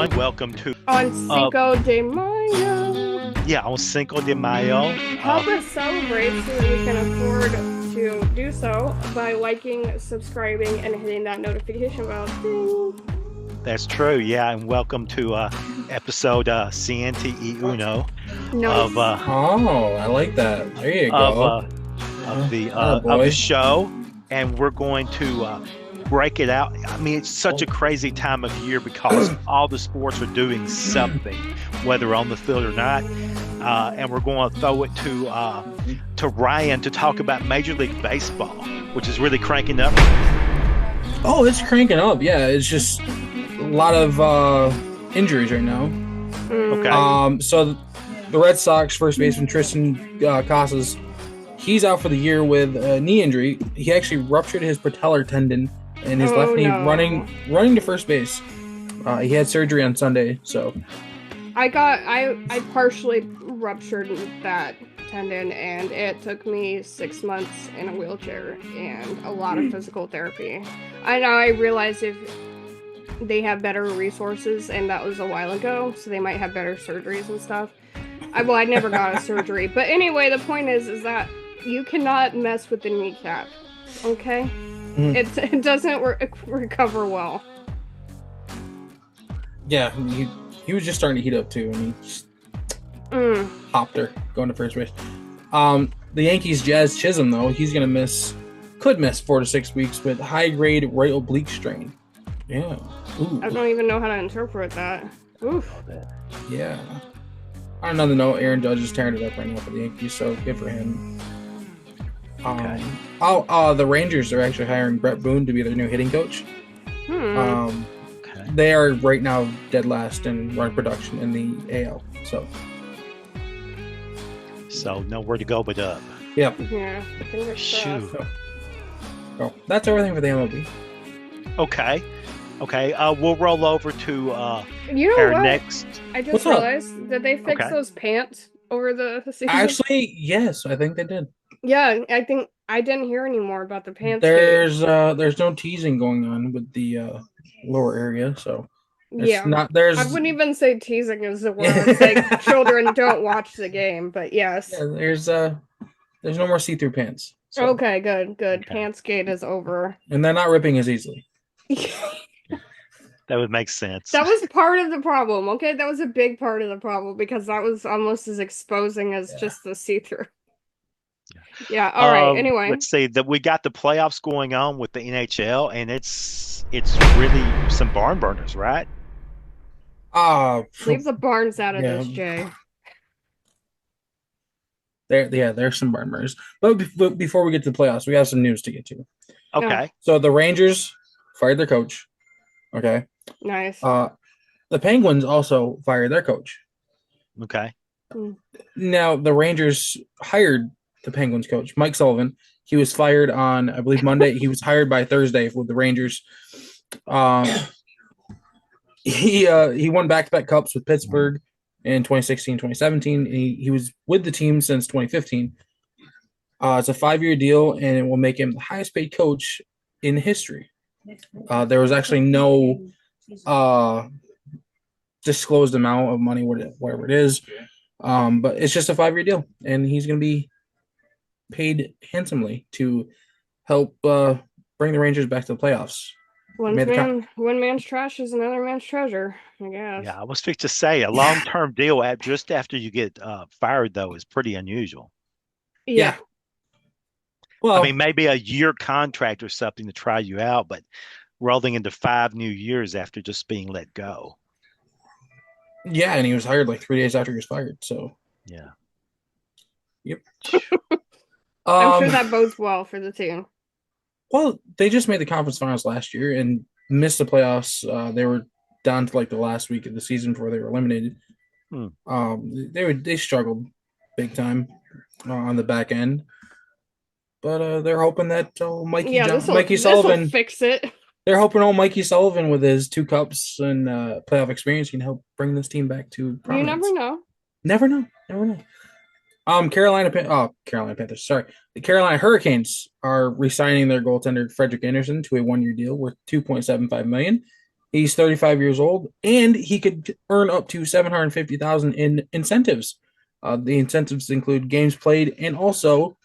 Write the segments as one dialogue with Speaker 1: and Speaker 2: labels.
Speaker 1: everyone. Welcome to
Speaker 2: On Cinco de Mayo.
Speaker 1: on Cinco de Mayo.
Speaker 2: Help us celebrate so that we can afford to do so by liking, subscribing, and hitting that notification bell. Ding.
Speaker 1: That's true. Yeah, and welcome to episode Ciente y Uno
Speaker 2: Nice.
Speaker 3: I like that. There you
Speaker 1: of
Speaker 3: go.
Speaker 1: of the show, and we're going to break it out. I mean, it's such a crazy time of year because all the sports are doing something, whether on the field or not. And we're going to throw it to Ryan to talk about Major League Baseball, which is really cranking up.
Speaker 3: Oh, it's cranking up. Yeah, it's just a lot of injuries right now.
Speaker 1: Okay.
Speaker 3: So the Red Sox first baseman Tristan Casas, he's out for the year with a knee injury. He actually ruptured his patellar tendon in his left knee running to first base. He had surgery on Sunday, so
Speaker 2: I partially ruptured that tendon, and it took me 6 months in a wheelchair and a lot of physical therapy. I realize if they have better resources, and that was a while ago, so they might have better surgeries and stuff. I never got a surgery, but anyway, the point is that you cannot mess with the kneecap, okay? It doesn't recover well.
Speaker 3: yeah, he was just starting to heat up too, and he just hopped her going to first base. The Yankees' Jazz Chisholm, though, he's gonna could miss 4 to 6 weeks with high-grade right oblique strain. Yeah. Ooh.
Speaker 2: I don't even know how to interpret that. Oof.
Speaker 3: Yeah. On another note, Aaron Judge is tearing it up right now for the Yankees, so good for him.
Speaker 1: Okay.
Speaker 3: The Rangers are actually hiring Brett Boone to be their new hitting coach.
Speaker 1: Okay.
Speaker 3: They are right now dead last in run production in the AL.
Speaker 1: So nowhere to go but up.
Speaker 3: Yep.
Speaker 2: Yeah.
Speaker 1: Shoot.
Speaker 3: So that's everything for the MLB.
Speaker 1: Okay. We'll roll over to
Speaker 2: You know
Speaker 1: our
Speaker 2: what?
Speaker 1: next.
Speaker 2: I just
Speaker 3: What's up?
Speaker 2: realized that they fixed
Speaker 1: Okay.
Speaker 2: those pants over the season.
Speaker 3: Actually, yes, I think they did.
Speaker 2: Yeah, I think I didn't hear any more about the pants.
Speaker 3: There's no teasing going on with the lower area, so it's not there's
Speaker 2: I wouldn't even say teasing is the word. It's like children don't watch the game, but yes.
Speaker 3: yeah, there's no more see-through pants. So.
Speaker 2: Okay, good.
Speaker 1: Okay.
Speaker 2: Pantsgate is over.
Speaker 3: And they're not ripping as easily.
Speaker 1: That would make sense.
Speaker 2: That was part of the problem, okay? That was a big part of the problem because that was almost as exposing as just the see-through. Yeah, all right. Anyway.
Speaker 1: Let's see that we got the playoffs going on with the NHL, and it's really some barn burners, right?
Speaker 2: Leave the barns out of this, Jay.
Speaker 3: There's some barn burners. But before we get to the playoffs, we have some news to get to.
Speaker 1: Okay.
Speaker 3: So the Rangers fired their coach. Okay.
Speaker 2: Nice.
Speaker 3: The Penguins also fired their coach.
Speaker 1: Okay.
Speaker 3: Now the Rangers hired the Penguins coach, Mike Sullivan. He was fired on, I believe, Monday. He was hired by Thursday with the Rangers. He won back-to-back cups with Pittsburgh in 2016, 2017. He was with the team since 2015. It's a 5-year deal, and it will make him the highest-paid coach in history. There was actually no disclosed amount of money, whatever it is, but it's just a 5-year deal, and he's going to be paid handsomely to help bring the Rangers back to the playoffs.
Speaker 2: One man's trash is another man's treasure, I guess.
Speaker 1: Yeah, I was fixed to say a long-term deal just after you get fired, though, is pretty unusual.
Speaker 2: Yeah.
Speaker 3: Well,
Speaker 1: I mean, maybe a year contract or something to try you out, but rolling into 5 new years after just being let go.
Speaker 3: Yeah, and he was hired like 3 days after he was fired. So
Speaker 1: yeah.
Speaker 3: Yep.
Speaker 2: I'm sure that bodes well for the team.
Speaker 3: Well, they just made the conference finals last year and missed the playoffs. They were down to like the last week of the season before they were eliminated. They struggled big time on the back end, but they're hoping that Mikey Sullivan
Speaker 2: fix it.
Speaker 3: They're hoping old Mikey Sullivan with his 2 cups and playoff experience can help bring this team back to prominence.
Speaker 2: You never know.
Speaker 3: Never know. Carolina Panthers. Sorry, the Carolina Hurricanes are re-signing their goaltender Frederik Andersen to a 1-year deal worth $2.75 million. He's 35 years old, and he could earn up to 750,000 in incentives. The incentives include games played and also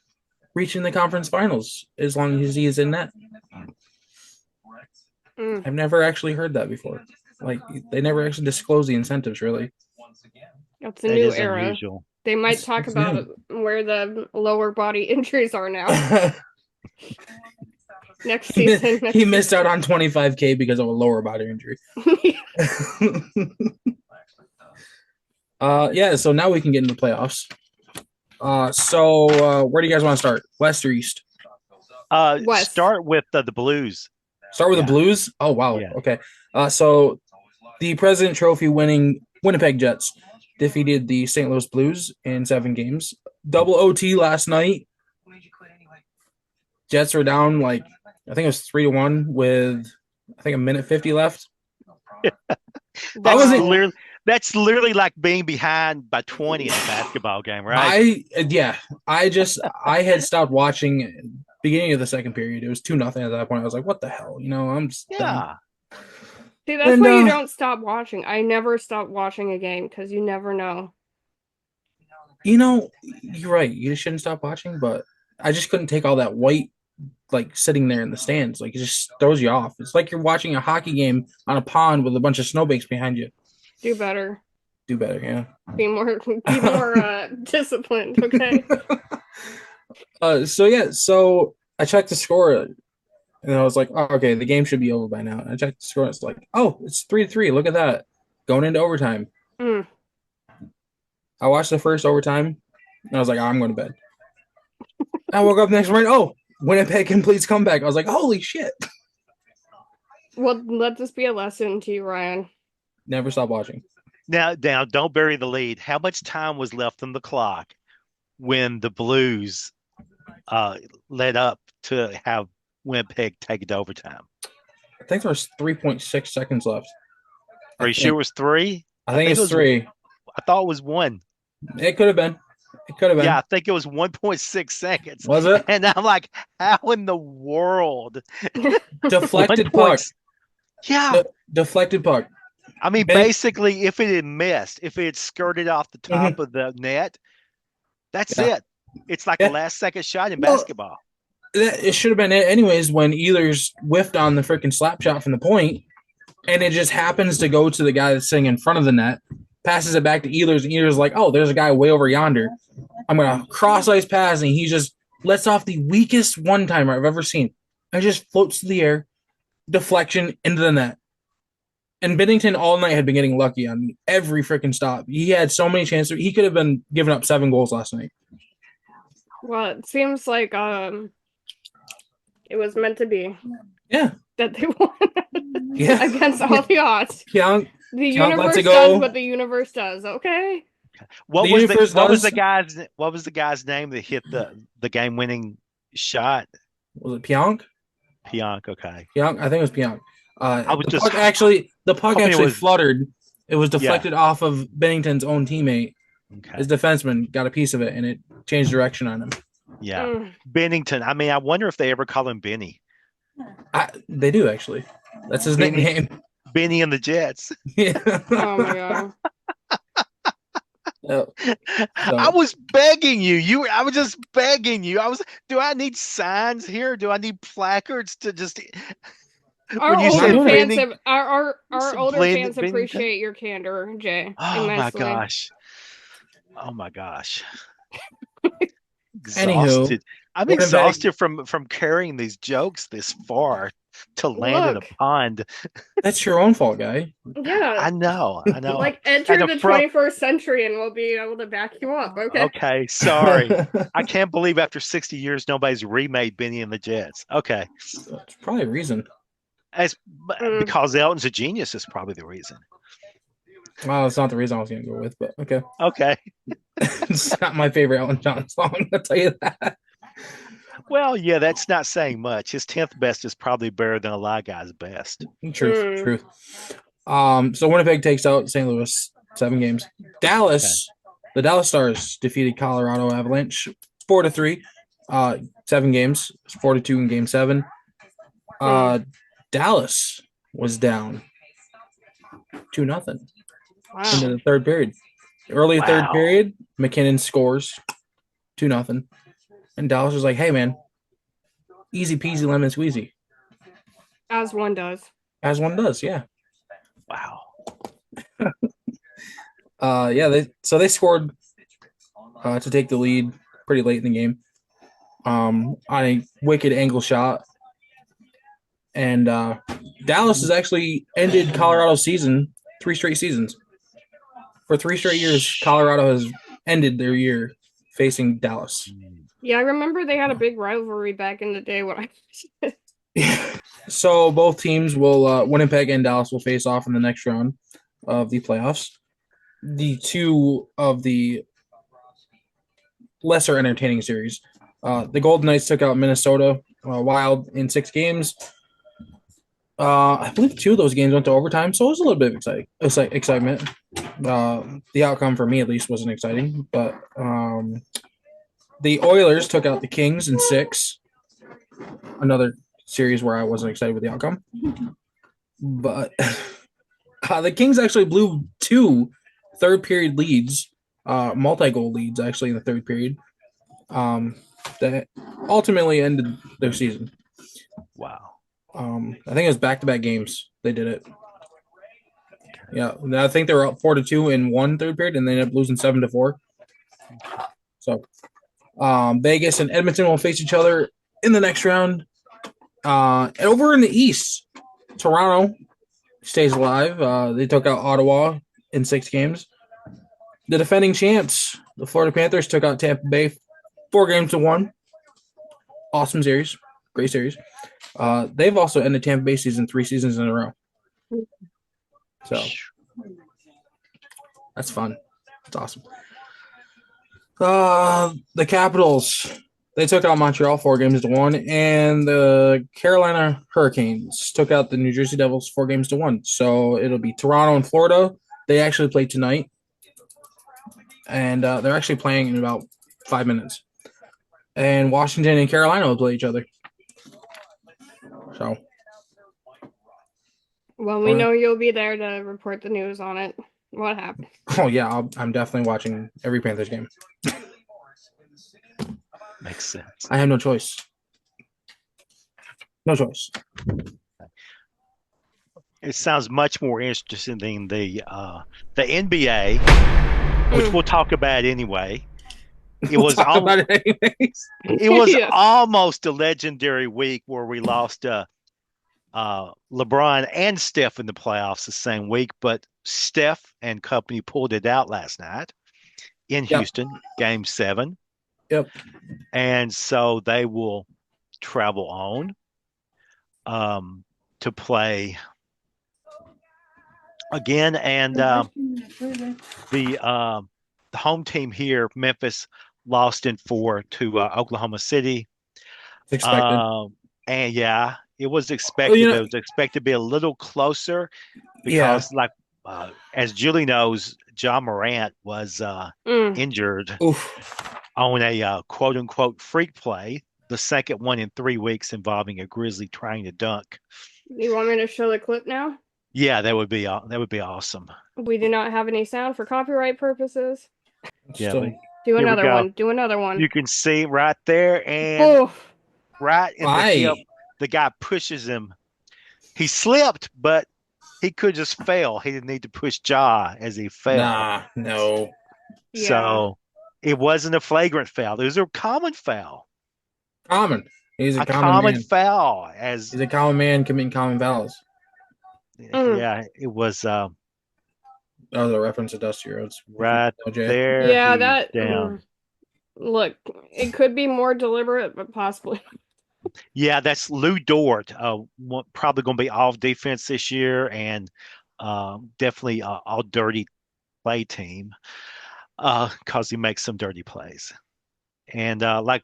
Speaker 3: reaching the conference finals as long as he is in that. I've never actually heard that before. Like they never actually disclose the incentives, really.
Speaker 2: It's a new era.
Speaker 1: Unusual.
Speaker 2: They might talk about where the lower body injuries are now. Next season.
Speaker 3: He missed out on 25K because of a lower body injury. Yeah, so now we can get into the playoffs. So where do you guys want to start? West or East?
Speaker 2: West.
Speaker 1: Start with the Blues.
Speaker 3: Start with the Blues? Oh, wow.
Speaker 1: Yeah.
Speaker 3: Okay. So the President Trophy winning Winnipeg Jets defeated the St. Louis Blues in 7 games. Double OT last night. Jets were down I think it was 3-1 with I think a minute 50 left.
Speaker 1: That's literally like being behind by 20 in a basketball game, right?
Speaker 3: I had stopped watching beginning of the second period. It was 2-0 at that point. I was like, what the hell? I'm just done.
Speaker 2: See, that's why you don't stop watching. I never stop watching a game because you never know.
Speaker 3: You're right. You just shouldn't stop watching, but I just couldn't take all that white sitting there in the stands. It just throws you off. It's like you're watching a hockey game on a pond with a bunch of snowbanks behind you.
Speaker 2: Do better.
Speaker 3: Yeah.
Speaker 2: Be more disciplined, okay?
Speaker 3: So I checked the score and I was like, oh, okay, the game should be over by now. And I checked the score, and it's like, oh, it's 3-3. Look at that. Going into overtime. I watched the first overtime and I was like, oh, I'm going to bed. I woke up next morning, oh, Winnipeg completes comeback. I was like, holy shit.
Speaker 2: Well, let this be a lesson to you, Ryan.
Speaker 3: Never stop watching.
Speaker 1: Now, don't bury the lead. How much time was left on the clock when the Blues led up to have Winnipeg take it to overtime?
Speaker 3: I think there was 3.6 seconds left.
Speaker 1: Are you sure it was 3?
Speaker 3: I think it's 3.
Speaker 1: I thought it was 1.
Speaker 3: It could have been.
Speaker 1: Yeah, I think it was 1.6 seconds.
Speaker 3: Was it?
Speaker 1: And I'm like, how in the world?
Speaker 3: Deflected puck.
Speaker 1: Yeah.
Speaker 3: Deflected puck.
Speaker 1: I mean, basically, if it had missed, if it had skirted off the top of the net, that's it. It's like a last-second shot in basketball.
Speaker 3: It should have been it anyways when Ehlers whiffed on the freaking slap shot from the point, and it just happens to go to the guy that's sitting in front of the net, passes it back to Ehlers, and Ehlers is like, oh, there's a guy way over yonder. I'm going to cross-ice pass, and he just lets off the weakest one-timer I've ever seen. It just floats to the air, deflection into the net. And Binnington all night had been getting lucky on every freaking stop. He had so many chances. He could have been giving up 7 goals last night.
Speaker 2: Well, it seems like it was meant to be.
Speaker 3: Yeah.
Speaker 2: That they won. Yeah. Against all the odds.
Speaker 3: The
Speaker 2: universe does what the universe does, okay?
Speaker 1: What was the guy's name that hit the game-winning shot?
Speaker 3: Was it Pionk?
Speaker 1: Pionk, okay.
Speaker 3: Pionk, I think it was Pionk. The puck actually
Speaker 1: was
Speaker 3: fluttered. It was deflected off of Bennington's own teammate. Okay. His defenseman got a piece of it, and it changed direction on him.
Speaker 1: Yeah. Bennington. I mean, I wonder if they ever call him Benny.
Speaker 3: They do, actually. That's his nickname.
Speaker 1: Benny and the Jets.
Speaker 3: Yeah.
Speaker 2: Oh, my God.
Speaker 1: I was begging you. I was just begging you. Do I need signs here? Do I need placards to just...
Speaker 2: Our older fans appreciate your candor, Jay.
Speaker 1: Oh my gosh. Exhausted.
Speaker 3: Anywho,
Speaker 1: I'm exhausted from carrying these jokes this far to land in a pond.
Speaker 3: That's your own fault, guy.
Speaker 2: Yeah.
Speaker 1: I know.
Speaker 2: Enter the 21st century and we'll be able to back you up, okay?
Speaker 1: Okay, sorry. I can't believe after 60 years nobody's remade Benny and the Jets. Okay.
Speaker 3: That's probably a reason.
Speaker 1: Because Elton's a genius is probably the reason.
Speaker 3: Well, it's not the reason I was going to go with, but okay.
Speaker 1: Okay.
Speaker 3: It's not my favorite Elton John song, I'll tell you that.
Speaker 1: Well, yeah, that's not saying much. His 10th best is probably better than a lot of guys' best.
Speaker 3: Truth. So Winnipeg takes out St. Louis 7 games. Dallas, the Dallas Stars defeated Colorado Avalanche 4-3. 7 games, 4-2 in Game 7. Dallas was down 2-0 into
Speaker 2: Wow.
Speaker 3: the third period. Early third
Speaker 1: Wow.
Speaker 3: period, McKinnon scores 2-0. And Dallas was like, hey, man, easy peasy lemon squeezy.
Speaker 2: As one does.
Speaker 3: As one does, yeah.
Speaker 1: Wow.
Speaker 3: Yeah, they scored to take the lead pretty late in the game on a wicked angle shot. And Dallas has actually ended Colorado's season 3 straight seasons. For 3 straight years, Colorado has ended their year facing Dallas.
Speaker 2: Yeah, I remember they had a big rivalry back in the day when I
Speaker 3: So both teams will Winnipeg and Dallas will face off in the next round of the playoffs. The two of the lesser entertaining series. The Golden Knights took out Minnesota Wild in 6 games. I believe 2 of those games went to overtime, so it was a little bit of excitement. The outcome for me, at least, wasn't exciting. But the Oilers took out the Kings in 6. Another series where I wasn't excited with the outcome. But the Kings actually blew 2 third-period leads, multi-goal leads, actually, in the third period, that ultimately ended their season.
Speaker 1: Wow.
Speaker 3: I think it was back-to-back games they did it. Yeah, I think they were up 4-2 in one third period, and they ended up losing 7-4. So, Vegas and Edmonton will face each other in the next round. Over in the East, Toronto stays alive. They took out Ottawa in 6 games. The defending champs, the Florida Panthers, took out Tampa Bay 4-1. Awesome series, great series. They've also ended Tampa Bay season 3 seasons in a row. So that's fun. That's awesome. The Capitals, they took out Montreal 4-1, and the Carolina Hurricanes took out the New Jersey Devils 4-1. So it'll be Toronto and Florida. They actually play tonight, and they're actually playing in about 5 minutes. And Washington and Carolina will play each other. So,
Speaker 2: well, we know you'll be there to report the news on it. What happened?
Speaker 3: oh yeah, I'm definitely watching every Panthers game.
Speaker 1: Makes sense.
Speaker 3: I have no choice. No choice.
Speaker 1: It sounds much more interesting than the NBA, which we'll talk about anyway. It was
Speaker 3: talk about it anyways.
Speaker 1: It was
Speaker 2: Yes.
Speaker 1: almost a legendary week where we lost LeBron and Steph in the playoffs the same week, but Steph and company pulled it out last night in Houston, Game 7.
Speaker 3: Yep.
Speaker 1: And so they will travel on to play again. And the home team here, Memphis, lost in 4 to Oklahoma City.
Speaker 3: Expected.
Speaker 1: And yeah, it was expected. It was expected to be a little closer because, as Julie knows, John Morant was injured on a quote unquote freak play, the second one in 3 weeks involving a Grizzly trying to dunk.
Speaker 2: You want me to show the clip now?
Speaker 1: Yeah, that would be awesome.
Speaker 2: We do not have any sound for copyright purposes.
Speaker 3: Yeah,
Speaker 2: do another one. Do another one.
Speaker 1: You can see right there, and right in the hip, the guy pushes him. He slipped, but he could just fail. He didn't need to push Ja as he fell.
Speaker 3: No.
Speaker 1: So it wasn't a flagrant foul. It was a common foul.
Speaker 3: Common. He's a
Speaker 1: common
Speaker 3: man.
Speaker 1: Foul.
Speaker 3: He's a common man committing common fouls.
Speaker 1: Yeah, it was.
Speaker 3: That was a reference to Dusty Rhodes.
Speaker 1: Right there.
Speaker 2: Yeah, that. Look, it could be more deliberate, but possibly.
Speaker 1: Yeah, that's Lou Dort. Probably going to be off defense this year, and definitely all dirty play team because he makes some dirty plays. And Jalen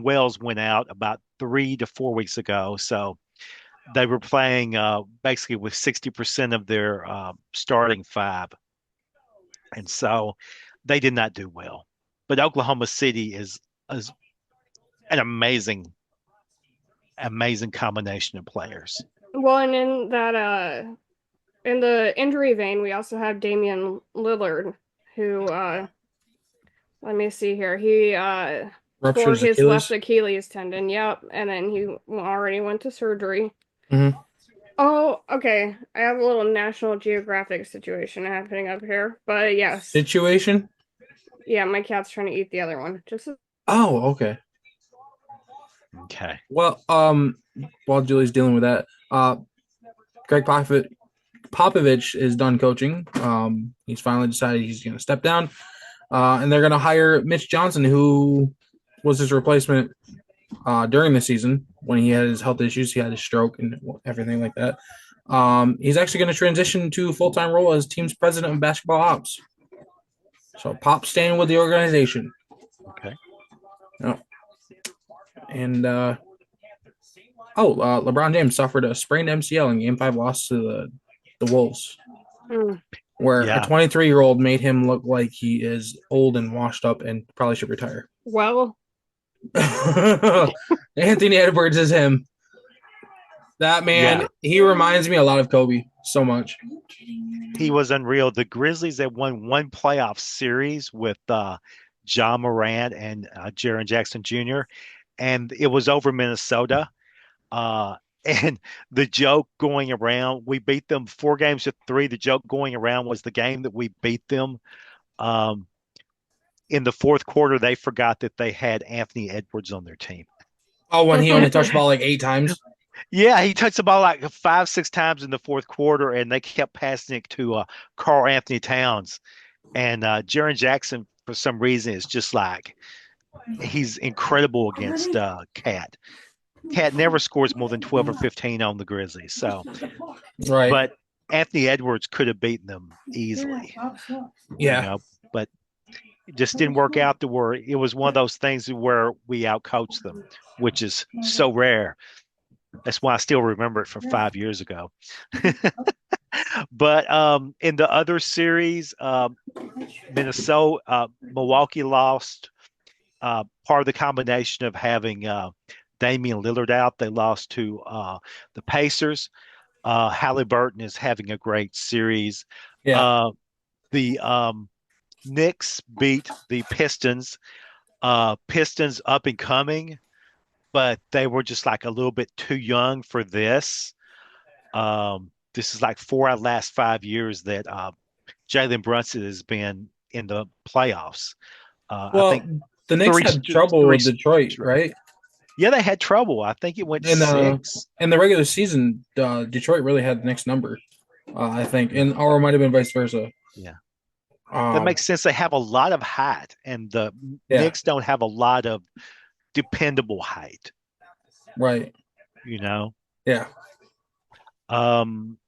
Speaker 1: Wells went out about 3 to 4 weeks ago, so they were playing basically with 60% of their starting 5, and so they did not do well. But Oklahoma City is an amazing combination of players.
Speaker 2: Well, and in that in the injury vein, we also have Damian Lillard, who let me see here. He
Speaker 3: Ruptured
Speaker 2: tore
Speaker 3: his
Speaker 2: his left
Speaker 3: Achilles.
Speaker 2: Achilles tendon. Yep, and then he already went to surgery.
Speaker 3: Hmm.
Speaker 2: Oh, okay. I have a little National Geographic situation happening up here. But yes.
Speaker 3: Situation.
Speaker 2: Yeah, my cat's trying to eat the other one. Just
Speaker 3: Oh, okay.
Speaker 1: Okay.
Speaker 3: Well, while Julie's dealing with that, Greg Popovich is done coaching. He's finally decided he's going to step down, and they're going to hire Mitch Johnson, who was his replacement during the season when he had his health issues. He had his stroke and everything like that. He's actually going to transition to a full-time role as team's president of basketball ops. So Pop staying with the organization.
Speaker 1: Okay.
Speaker 3: Oh. And LeBron James suffered a sprained MCL in Game 5 loss to the Wolves, where a
Speaker 1: Yeah.
Speaker 3: 23-year-old made him look like he is old and washed up and probably should retire.
Speaker 2: well,
Speaker 3: Anthony Edwards is him. That man,
Speaker 1: Yeah.
Speaker 3: he reminds me a lot of Kobe so much.
Speaker 1: He was unreal. The Grizzlies had won one playoff series with John Morant and Jaren Jackson Jr., and it was over Minnesota. And the joke going around, we beat them 4 games to 3. The joke going around was the game that we beat them. Um, in the fourth quarter, they forgot that they had Anthony Edwards on their team.
Speaker 3: Oh, when he only touched the ball like 8 times.
Speaker 1: Yeah, he touched the ball like 5, 6 times in the fourth quarter, and they kept passing it to Carl Anthony Towns. And Jaren Jackson, for some reason, is just like he's incredible against Cat. Cat never scores more than 12 or 15 on the Grizzlies. So,
Speaker 3: Right.
Speaker 1: but Anthony Edwards could have beaten them easily,
Speaker 3: Yeah.
Speaker 1: but it just didn't work out to where it was one of those things where we outcoached them, which is so rare. That's why I still remember it from 5 years ago. But in the other series, Milwaukee lost. Part of the combination of having Damian Lillard out, they lost to the Pacers. Halliburton is having a great series.
Speaker 3: Yeah.
Speaker 1: The Knicks beat the Pistons. Pistons up and coming, but they were just like a little bit too young for this. This is like 4 out of the last 5 years that Jalen Brunson has been in the playoffs. I
Speaker 3: Well,
Speaker 1: think
Speaker 3: the Knicks
Speaker 1: three,
Speaker 3: had trouble
Speaker 1: three
Speaker 3: with Detroit,
Speaker 1: straight.
Speaker 3: right?
Speaker 1: Yeah, they had trouble. I think it went
Speaker 3: In the
Speaker 1: 6.
Speaker 3: in the regular season, Detroit really had the next number, I think, and or it might have been vice versa.
Speaker 1: Yeah, that
Speaker 3: Um,
Speaker 1: makes sense. They have a lot of height, and the
Speaker 3: yeah,
Speaker 1: Knicks don't have a lot of dependable height.
Speaker 3: right.
Speaker 1: You know,
Speaker 3: Yeah,
Speaker 1: um,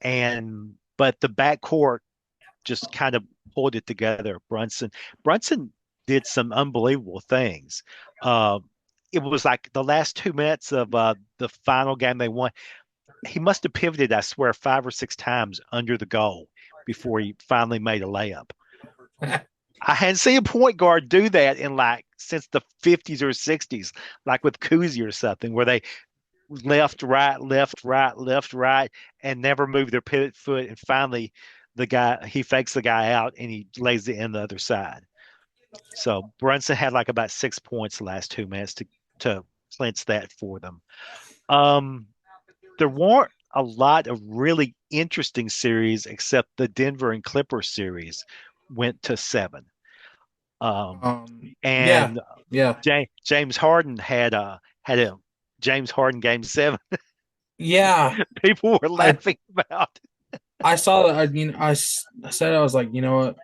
Speaker 1: and but the backcourt just kind of pulled it together. Brunson did some unbelievable things. Uh, it was like the last 2 minutes of the final game they won. He must have pivoted, I swear, 5 or 6 times under the goal before he finally made a layup. I hadn't seen a point guard do that in like since the 50s or 60s, like with Kuzi or something, where they left, right, left, right, left, right, and never move their pivot foot. And finally, he fakes the guy out and he lays it in the other side. So Brunson had like about 6 points the last 2 minutes to clinch that for them. Um, there weren't a lot of really interesting series except the Denver and Clippers series went to 7. Um,
Speaker 3: yeah,
Speaker 1: and
Speaker 3: yeah,
Speaker 1: James Harden had a James Harden game 7.
Speaker 3: yeah.
Speaker 1: People were
Speaker 3: I
Speaker 1: laughing about.
Speaker 3: I saw that. I mean, I said I was like, you know what,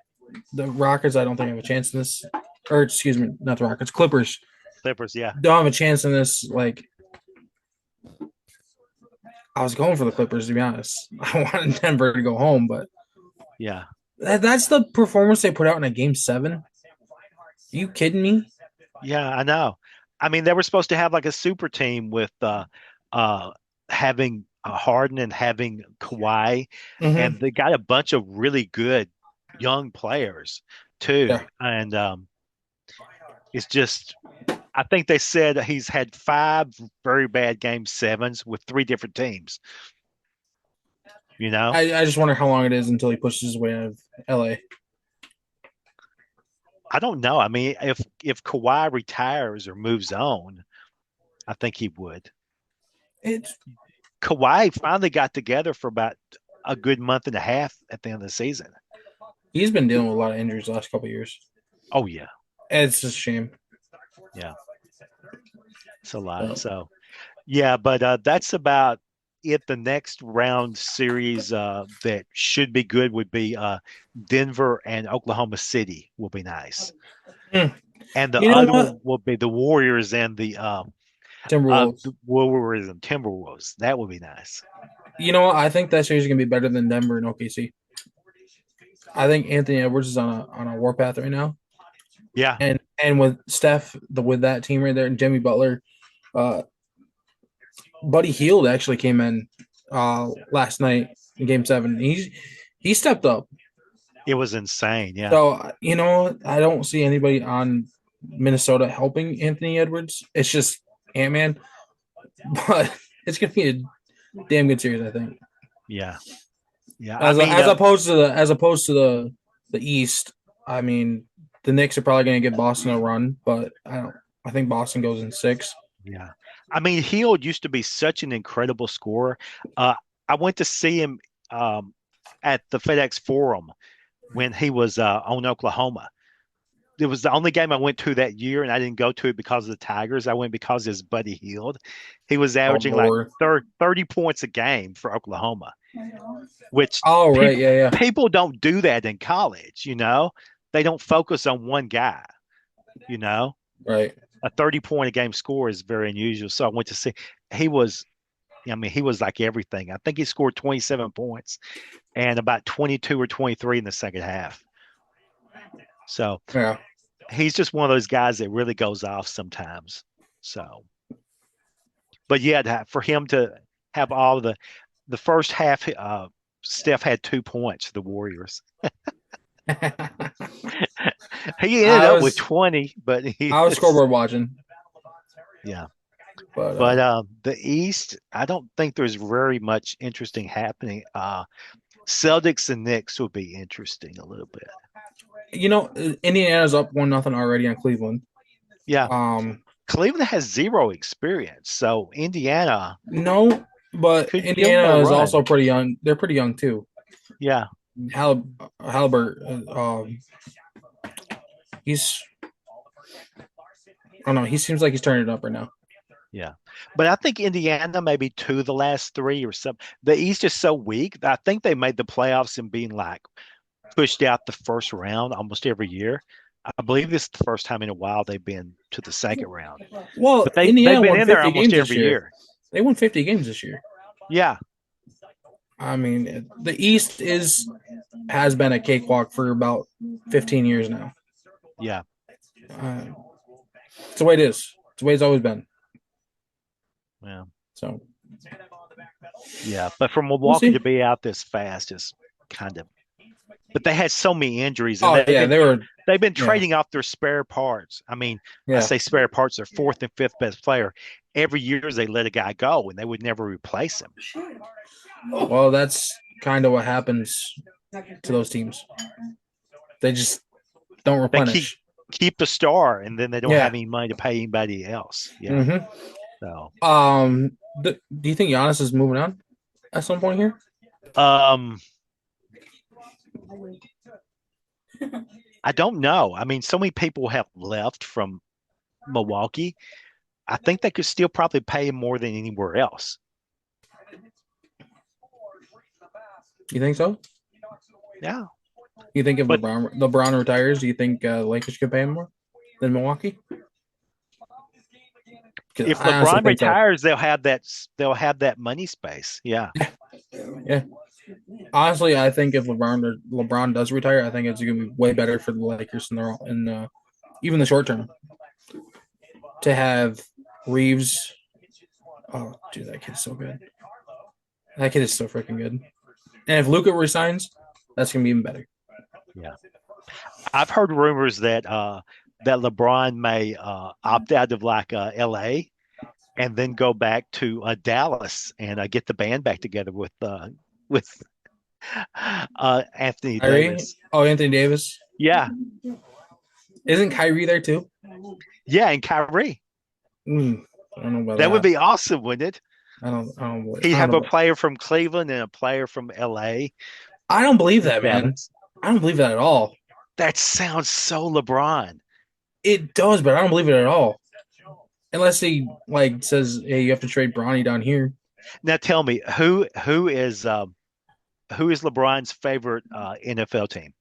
Speaker 3: the Rockets. I don't think have a chance in this. Or excuse me, not the Rockets. Clippers
Speaker 1: Clippers, yeah.
Speaker 3: don't have a chance in this. Like, I was going for the Clippers to be honest. I wanted Denver to go home, but
Speaker 1: Yeah.
Speaker 3: that's the performance they put out in a game 7. Are you kidding me?
Speaker 1: Yeah, I know. I mean, they were supposed to have like a super team with having Harden and having Kawhi,
Speaker 3: Mm-hmm.
Speaker 1: and they got a bunch of really good young players too.
Speaker 3: Yeah.
Speaker 1: And it's just, I think they said he's had 5 very bad game 7s with 3 different teams. You know,
Speaker 3: I just wonder how long it is until he pushes his way out of LA.
Speaker 1: I don't know. I mean, if Kawhi retires or moves on, I think he would.
Speaker 3: It's
Speaker 1: Kawhi finally got together for about a good month and a half at the end of the season.
Speaker 3: He's been dealing with a lot of injuries the last couple of years.
Speaker 1: Oh yeah,
Speaker 3: It's just a shame.
Speaker 1: yeah, it's a lot. So yeah, but that's about it. The next round series that should be good would be Denver and Oklahoma City will be nice,
Speaker 3: Mm.
Speaker 1: and the
Speaker 3: You know
Speaker 1: other
Speaker 3: what?
Speaker 1: one will be the Warriors and
Speaker 3: Timberwolves.
Speaker 1: the Warriors and Timberwolves. That would be nice.
Speaker 3: You know what? I think that series is gonna be better than Denver and OKC. I think Anthony Edwards is on a warpath right now,
Speaker 1: Yeah,
Speaker 3: and with Steph with that team right there and Jimmy Butler, uh, Buddy Hield actually came in last night in Game 7. He stepped up.
Speaker 1: it was insane. Yeah,
Speaker 3: So you know, I don't see anybody on Minnesota helping Anthony Edwards. It's just Ant Man, but it's gonna be a damn good series, I think.
Speaker 1: yeah, yeah. I mean,
Speaker 3: As opposed to the East. I mean, the Knicks are probably gonna give Boston a run, but I don't. I think Boston goes in 6.
Speaker 1: yeah. I mean, Hield used to be such an incredible scorer. Uh, I went to see him um, at the FedEx Forum when he was on Oklahoma. It was the only game I went to that year, and I didn't go to it because of the Tigers. I went because his buddy Hield. He was
Speaker 3: Oh
Speaker 1: averaging like
Speaker 3: Lord.
Speaker 1: 30 points a game for Oklahoma, which
Speaker 3: Oh right,
Speaker 1: people
Speaker 3: yeah, yeah,
Speaker 1: people don't do that in college, you know? They don't focus on one guy, you know?
Speaker 3: right.
Speaker 1: A 30-point a game score is very unusual. So I went to see he was I mean, he was like everything. I think he scored 27 points and about 22 or 23 in the second half. So
Speaker 3: Yeah.
Speaker 1: he's just one of those guys that really goes off sometimes. So, but yeah, for him to have all the first half, Steph had 2 points for the Warriors. He ended
Speaker 3: I
Speaker 1: up with
Speaker 3: was
Speaker 1: 20, but
Speaker 3: I was scoreboard watching,
Speaker 1: yeah.
Speaker 3: but
Speaker 1: But the East, I don't think there's very much interesting happening. Celtics and Knicks will be interesting a little bit.
Speaker 3: you know, Indiana's up 1-0 already on Cleveland.
Speaker 1: Yeah,
Speaker 3: Um,
Speaker 1: Cleveland has zero experience, so Indiana
Speaker 3: no, but
Speaker 1: could give them a
Speaker 3: Indiana is also
Speaker 1: run.
Speaker 3: pretty young. They're pretty young too.
Speaker 1: Yeah,
Speaker 3: Halbert, he's I don't know. He seems like he's turning it up right now.
Speaker 1: yeah. But I think Indiana maybe two of the last three or something. The East is so weak. I think they made the playoffs and being like pushed out the first round almost every year. I believe this is the first time in a while they've been to the second round.
Speaker 3: Well,
Speaker 1: But they've
Speaker 3: Indiana
Speaker 1: been
Speaker 3: won
Speaker 1: in there
Speaker 3: 50
Speaker 1: almost
Speaker 3: games this
Speaker 1: every
Speaker 3: year.
Speaker 1: year.
Speaker 3: They won 50 games this year.
Speaker 1: Yeah,
Speaker 3: I mean, the East has been a cakewalk for about 15 years now.
Speaker 1: yeah,
Speaker 3: Uh, it's the way it is. It's the way it's always been.
Speaker 1: yeah,
Speaker 3: So
Speaker 1: yeah. But for
Speaker 3: we'll
Speaker 1: Milwaukee to
Speaker 3: see.
Speaker 1: be out this fast is kind of. But they had so many injuries, and
Speaker 3: Oh yeah,
Speaker 1: they've been
Speaker 3: yeah,
Speaker 1: trading off their spare parts. I mean, I
Speaker 3: yeah.
Speaker 1: say spare parts, their fourth and fifth best player. Every year they let a guy go, and they would never replace him.
Speaker 3: Well, that's kind of what happens to those teams. They just don't
Speaker 1: They keep
Speaker 3: replenish.
Speaker 1: keep the star, and then they don't have
Speaker 3: Yeah.
Speaker 1: any money to pay anybody else. Yeah.
Speaker 3: hmm
Speaker 1: So,
Speaker 3: Do you think Giannis is moving on at some point here?
Speaker 1: um, I don't know. I mean, so many people have left from Milwaukee. I think they could still probably pay him more than anywhere else.
Speaker 3: You think so?
Speaker 1: Yeah.
Speaker 3: You think if
Speaker 1: But
Speaker 3: LeBron retires, do you think Lakers could pay him more than Milwaukee? 'Cause
Speaker 1: if
Speaker 3: I honestly
Speaker 1: LeBron
Speaker 3: think so.
Speaker 1: retires, they'll have that money space. Yeah.
Speaker 3: Yeah. Honestly, I think if LeBron does retire, I think it's going to be way better for the Lakers in even the short term to have Reeves. Oh, dude, that kid's so good. That kid is so freaking good. And if Luka resigns, that's going to be even better.
Speaker 1: Yeah. I've heard rumors that LeBron may opt out of like LA and then go back to Dallas and get the band back together with with Anthony
Speaker 3: Kyrie.
Speaker 1: Davis.
Speaker 3: Oh, Anthony Davis.
Speaker 1: Yeah,
Speaker 3: Isn't Kyrie there too?
Speaker 1: yeah, and Kyrie.
Speaker 3: Mm, I don't know about
Speaker 1: That would
Speaker 3: that.
Speaker 1: be awesome, wouldn't it? He'd
Speaker 3: I don't
Speaker 1: have a
Speaker 3: know.
Speaker 1: player from Cleveland and a player from LA
Speaker 3: I don't believe
Speaker 1: in
Speaker 3: that, man.
Speaker 1: Dallas.
Speaker 3: I don't believe that at all.
Speaker 1: That sounds so LeBron.
Speaker 3: It does, but I don't believe it at all. Unless he like says, "Hey, you have to trade Bronny down here."
Speaker 1: Now tell me, who is LeBron's favorite NFL team?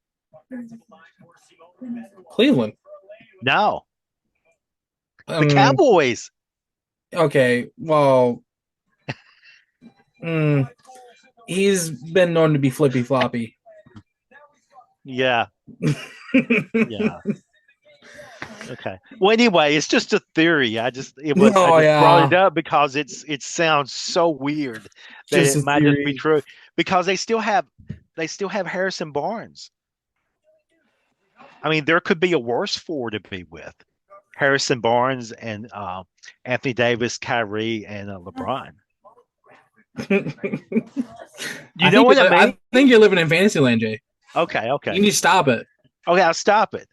Speaker 3: Cleveland.
Speaker 1: No, the
Speaker 3: Um.
Speaker 1: Cowboys.
Speaker 3: Okay. Well, mm, he's been known to be flippy floppy.
Speaker 1: Yeah, yeah. Okay. Well, anyway, it's just a theory. I
Speaker 3: Oh
Speaker 1: just brought it
Speaker 3: yeah,
Speaker 1: up because it sounds so weird that
Speaker 3: just
Speaker 1: it
Speaker 3: a
Speaker 1: might just be
Speaker 3: theory.
Speaker 1: true because they still have Harrison Barnes. I mean, there could be a worse four to be with Harrison Barnes and Anthony Davis, Kyrie, and LeBron. You know what I mean?
Speaker 3: I think you're living in Fantasyland, Jay.
Speaker 1: Okay,
Speaker 3: You
Speaker 1: okay,
Speaker 3: need to stop it.
Speaker 1: okay. I'll stop it.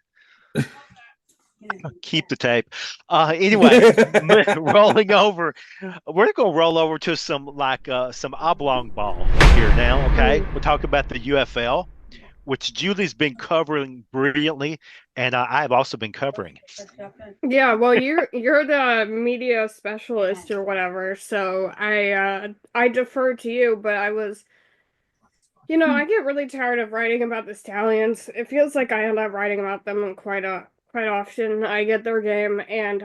Speaker 1: Keep the tape. Anyway, rolling over, we're gonna roll over to some oblong ball here now. Okay,
Speaker 2: Mm.
Speaker 1: we'll talk about the UFL, which Julie's been covering brilliantly, and I've also been covering.
Speaker 2: Yeah, well, you're the media specialist or whatever, so I defer to you, but I get really tired of writing about the Stallions. It feels like I end up writing about them quite often. I get their game, and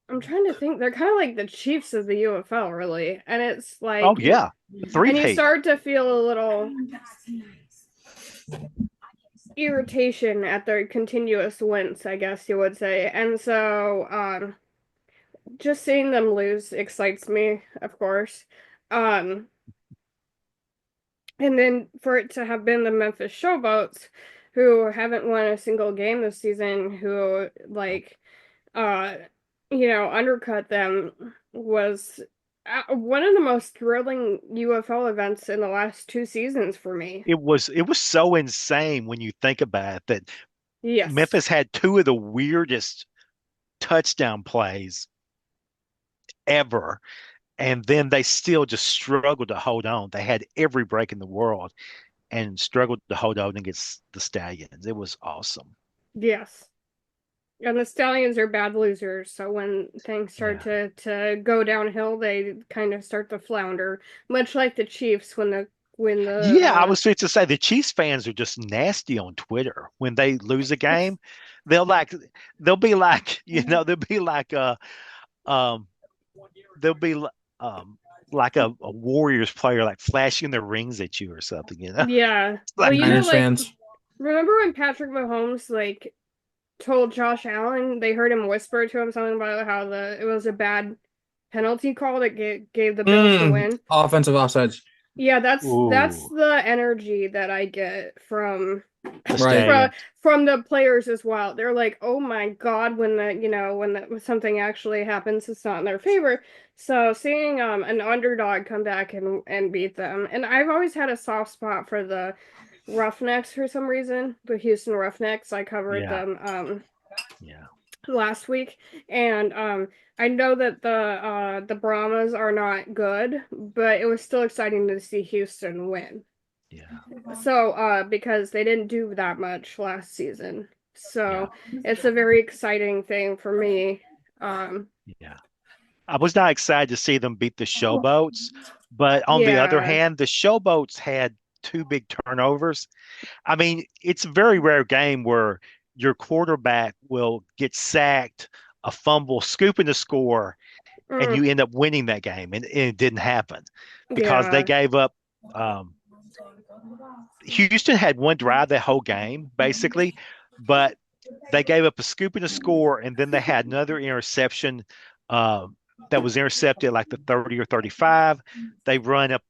Speaker 2: I'm trying to think, they're kind of like the Chiefs of the UFL, really, and it's
Speaker 1: Oh
Speaker 2: like
Speaker 1: yeah,
Speaker 2: and you
Speaker 1: three-peat.
Speaker 2: start to feel a little irritation at their continuous wins, I guess you would say. And so, just seeing them lose excites me, of course. Um, and then for it to have been the Memphis Showboats, who haven't won a single game this season, who uh, undercut them was one of the most thrilling UFL events in the last 2 seasons for me.
Speaker 1: It was so insane when you think about it that
Speaker 2: Yes.
Speaker 1: Memphis had two of the weirdest touchdown plays ever, and then they still just struggled to hold on. They had every break in the world and struggled to hold on against the Stallions. It was awesome.
Speaker 2: Yes. And the Stallions are bad losers, so when things start
Speaker 1: Yeah.
Speaker 2: to go downhill, they kind of start to flounder, much like the Chiefs when the
Speaker 1: Yeah, I was fit to say the Chiefs fans are just nasty on Twitter. When they lose a game, they'll like they'll be like, they'll be like um they'll be like a Warriors player like flashing their rings at you or something.
Speaker 2: yeah.
Speaker 1: It's
Speaker 2: Well,
Speaker 1: like
Speaker 3: Niners
Speaker 2: like
Speaker 3: fans.
Speaker 2: remember when Patrick Mahomes told Josh Allen, they heard him whisper to him something about how it was a bad penalty call that gave the Bills the win.
Speaker 3: Offensive offsides.
Speaker 2: Yeah, that's
Speaker 1: ooh,
Speaker 2: the energy that I get from
Speaker 1: the
Speaker 3: Right.
Speaker 2: from
Speaker 1: Stallions.
Speaker 2: from the players as well. They're like, "Oh my God," when something actually happens, it's not in their favor. So seeing an underdog come back and beat them, and I've always had a soft spot for the Roughnecks for some reason. The Houston Roughnecks, I covered
Speaker 1: Yeah,
Speaker 2: them
Speaker 1: yeah,
Speaker 2: last week, and I know that the Brahmas are not good, but it was still exciting to see Houston win.
Speaker 1: yeah,
Speaker 2: So, because they didn't do that much last season.
Speaker 1: yeah,
Speaker 2: So, it's a very exciting thing for me. Um,
Speaker 1: yeah. I was not excited to see them beat the Showboats, but on the other
Speaker 2: yeah.
Speaker 1: hand, the Showboats had two big turnovers. I mean, it's a very rare game where your quarterback will get sacked, a fumble, scooping the score, and
Speaker 2: Mm,
Speaker 1: you end up winning that game. And it didn't happen because they
Speaker 2: yeah.
Speaker 1: gave up. Um, Houston had one drive that whole game, basically, but they gave up a scoop and a score, and then they had another interception uh, that was intercepted like the 30 or 35. They run up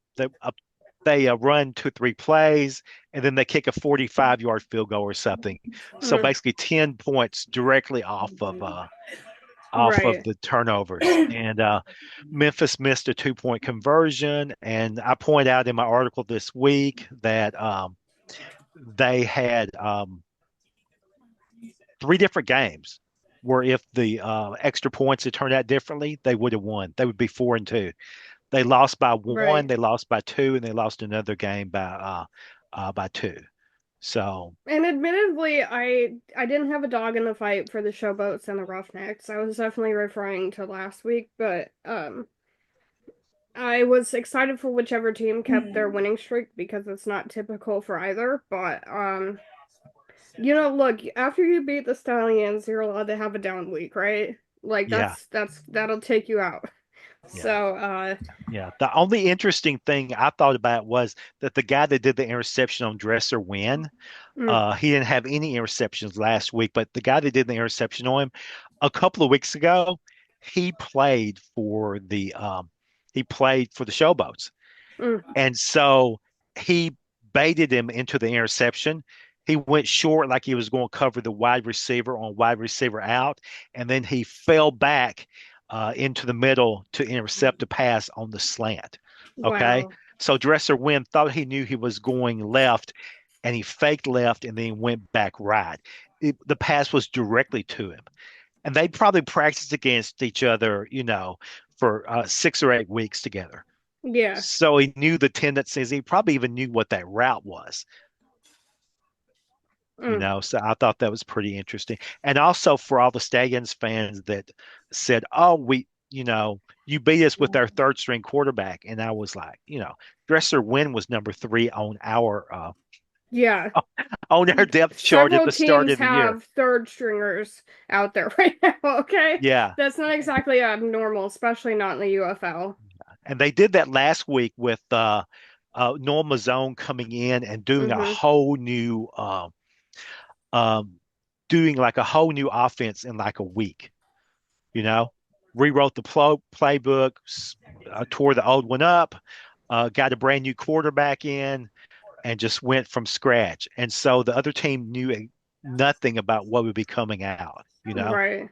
Speaker 1: they run 2 or 3 plays, and then they kick a 45-yard field goal or something. So
Speaker 2: Mm,
Speaker 1: basically 10 points directly off of off of
Speaker 2: Right.
Speaker 1: the turnovers. And Memphis missed a 2-point conversion. And I point out in my article this week that they had three different games where if the extra points had turned out differently, they would have won. They would be 4-2. They lost by one,
Speaker 2: Right.
Speaker 1: they lost by two, and they lost another game by two. So
Speaker 2: And admittedly, I didn't have a dog in the fight for the Showboats and the Roughnecks. I was definitely referring to last week, but I was excited for whichever team kept their winning streak because it's not typical for either. But look, after you beat the Stallions, you're allowed to have a down week, right? Like
Speaker 1: yeah,
Speaker 2: that'll take you out.
Speaker 1: yeah.
Speaker 2: So,
Speaker 1: Yeah, the only interesting thing I thought about was that the guy that did the interception on Dresser Win,
Speaker 2: mm,
Speaker 1: he didn't have any interceptions last week, but the guy that did the interception on him a couple of weeks ago, he played for the Showboats.
Speaker 2: mm,
Speaker 1: And so he baited him into the interception. He went short like he was going to cover the wide receiver on wide receiver out, and then he fell back into the middle to intercept a pass on the slant. Okay.
Speaker 2: wow.
Speaker 1: So Dresser Wynn thought he knew he was going left, and he faked left and then went back right. The pass was directly to him. And they probably practiced against each other, for 6 or 8 weeks together.
Speaker 2: Yeah.
Speaker 1: So he knew the tendencies. He probably even knew what that route was,
Speaker 2: Mm,
Speaker 1: So I thought that was pretty interesting. And also for all the Stallions fans that said, oh, you beat us with our third string quarterback. And I was like, Dresser Wynn was number three
Speaker 2: yeah.
Speaker 1: on our depth chart at
Speaker 2: Several
Speaker 1: the start
Speaker 2: teams
Speaker 1: of the year.
Speaker 2: have third stringers out there right now, okay?
Speaker 1: Yeah.
Speaker 2: That's not exactly abnormal, especially not in the UFL.
Speaker 1: And they did that last week with Noel Mazzone coming in and
Speaker 2: Mm-hmm.
Speaker 1: um, doing like a whole new offense in like a week, you know, rewrote the playbook, tore the old one up, got a brand new quarterback in, and just went from scratch. And so the other team knew nothing about what would be coming out.
Speaker 2: Right.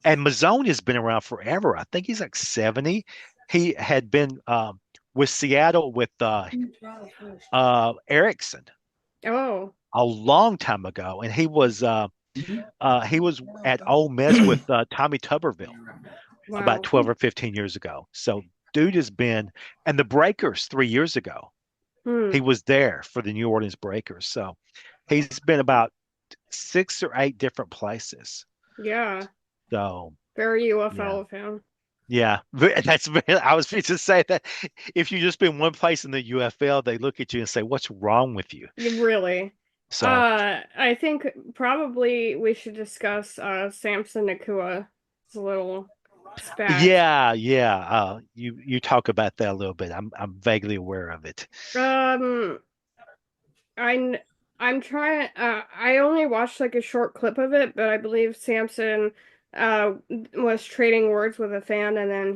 Speaker 1: And Mazzone has been around forever. I think he's like 70. He had been with Seattle with Erickson
Speaker 2: Oh,
Speaker 1: a long time ago, and he was at Ole Miss with Tommy Tuberville about
Speaker 2: wow.
Speaker 1: 12 or 15 years ago. So dude has been, and the Breakers 3 years ago,
Speaker 2: Hmm.
Speaker 1: he was there for the New Orleans Breakers. So he's been about 6 or 8 different places.
Speaker 2: Yeah.
Speaker 1: So
Speaker 2: Very
Speaker 1: yeah.
Speaker 2: UFL fan.
Speaker 1: Yeah, I was going to say that if you just been one place in the UFL, they look at you and say, "What's wrong with you?"
Speaker 2: Really.
Speaker 1: So,
Speaker 2: I think probably we should discuss Samson Nakua's little spat.
Speaker 1: yeah, yeah. You talk about that a little bit. I'm vaguely aware of it.
Speaker 2: Um, I I'm trying. I only watched like a short clip of it, but I believe Samson was trading words with a fan, and then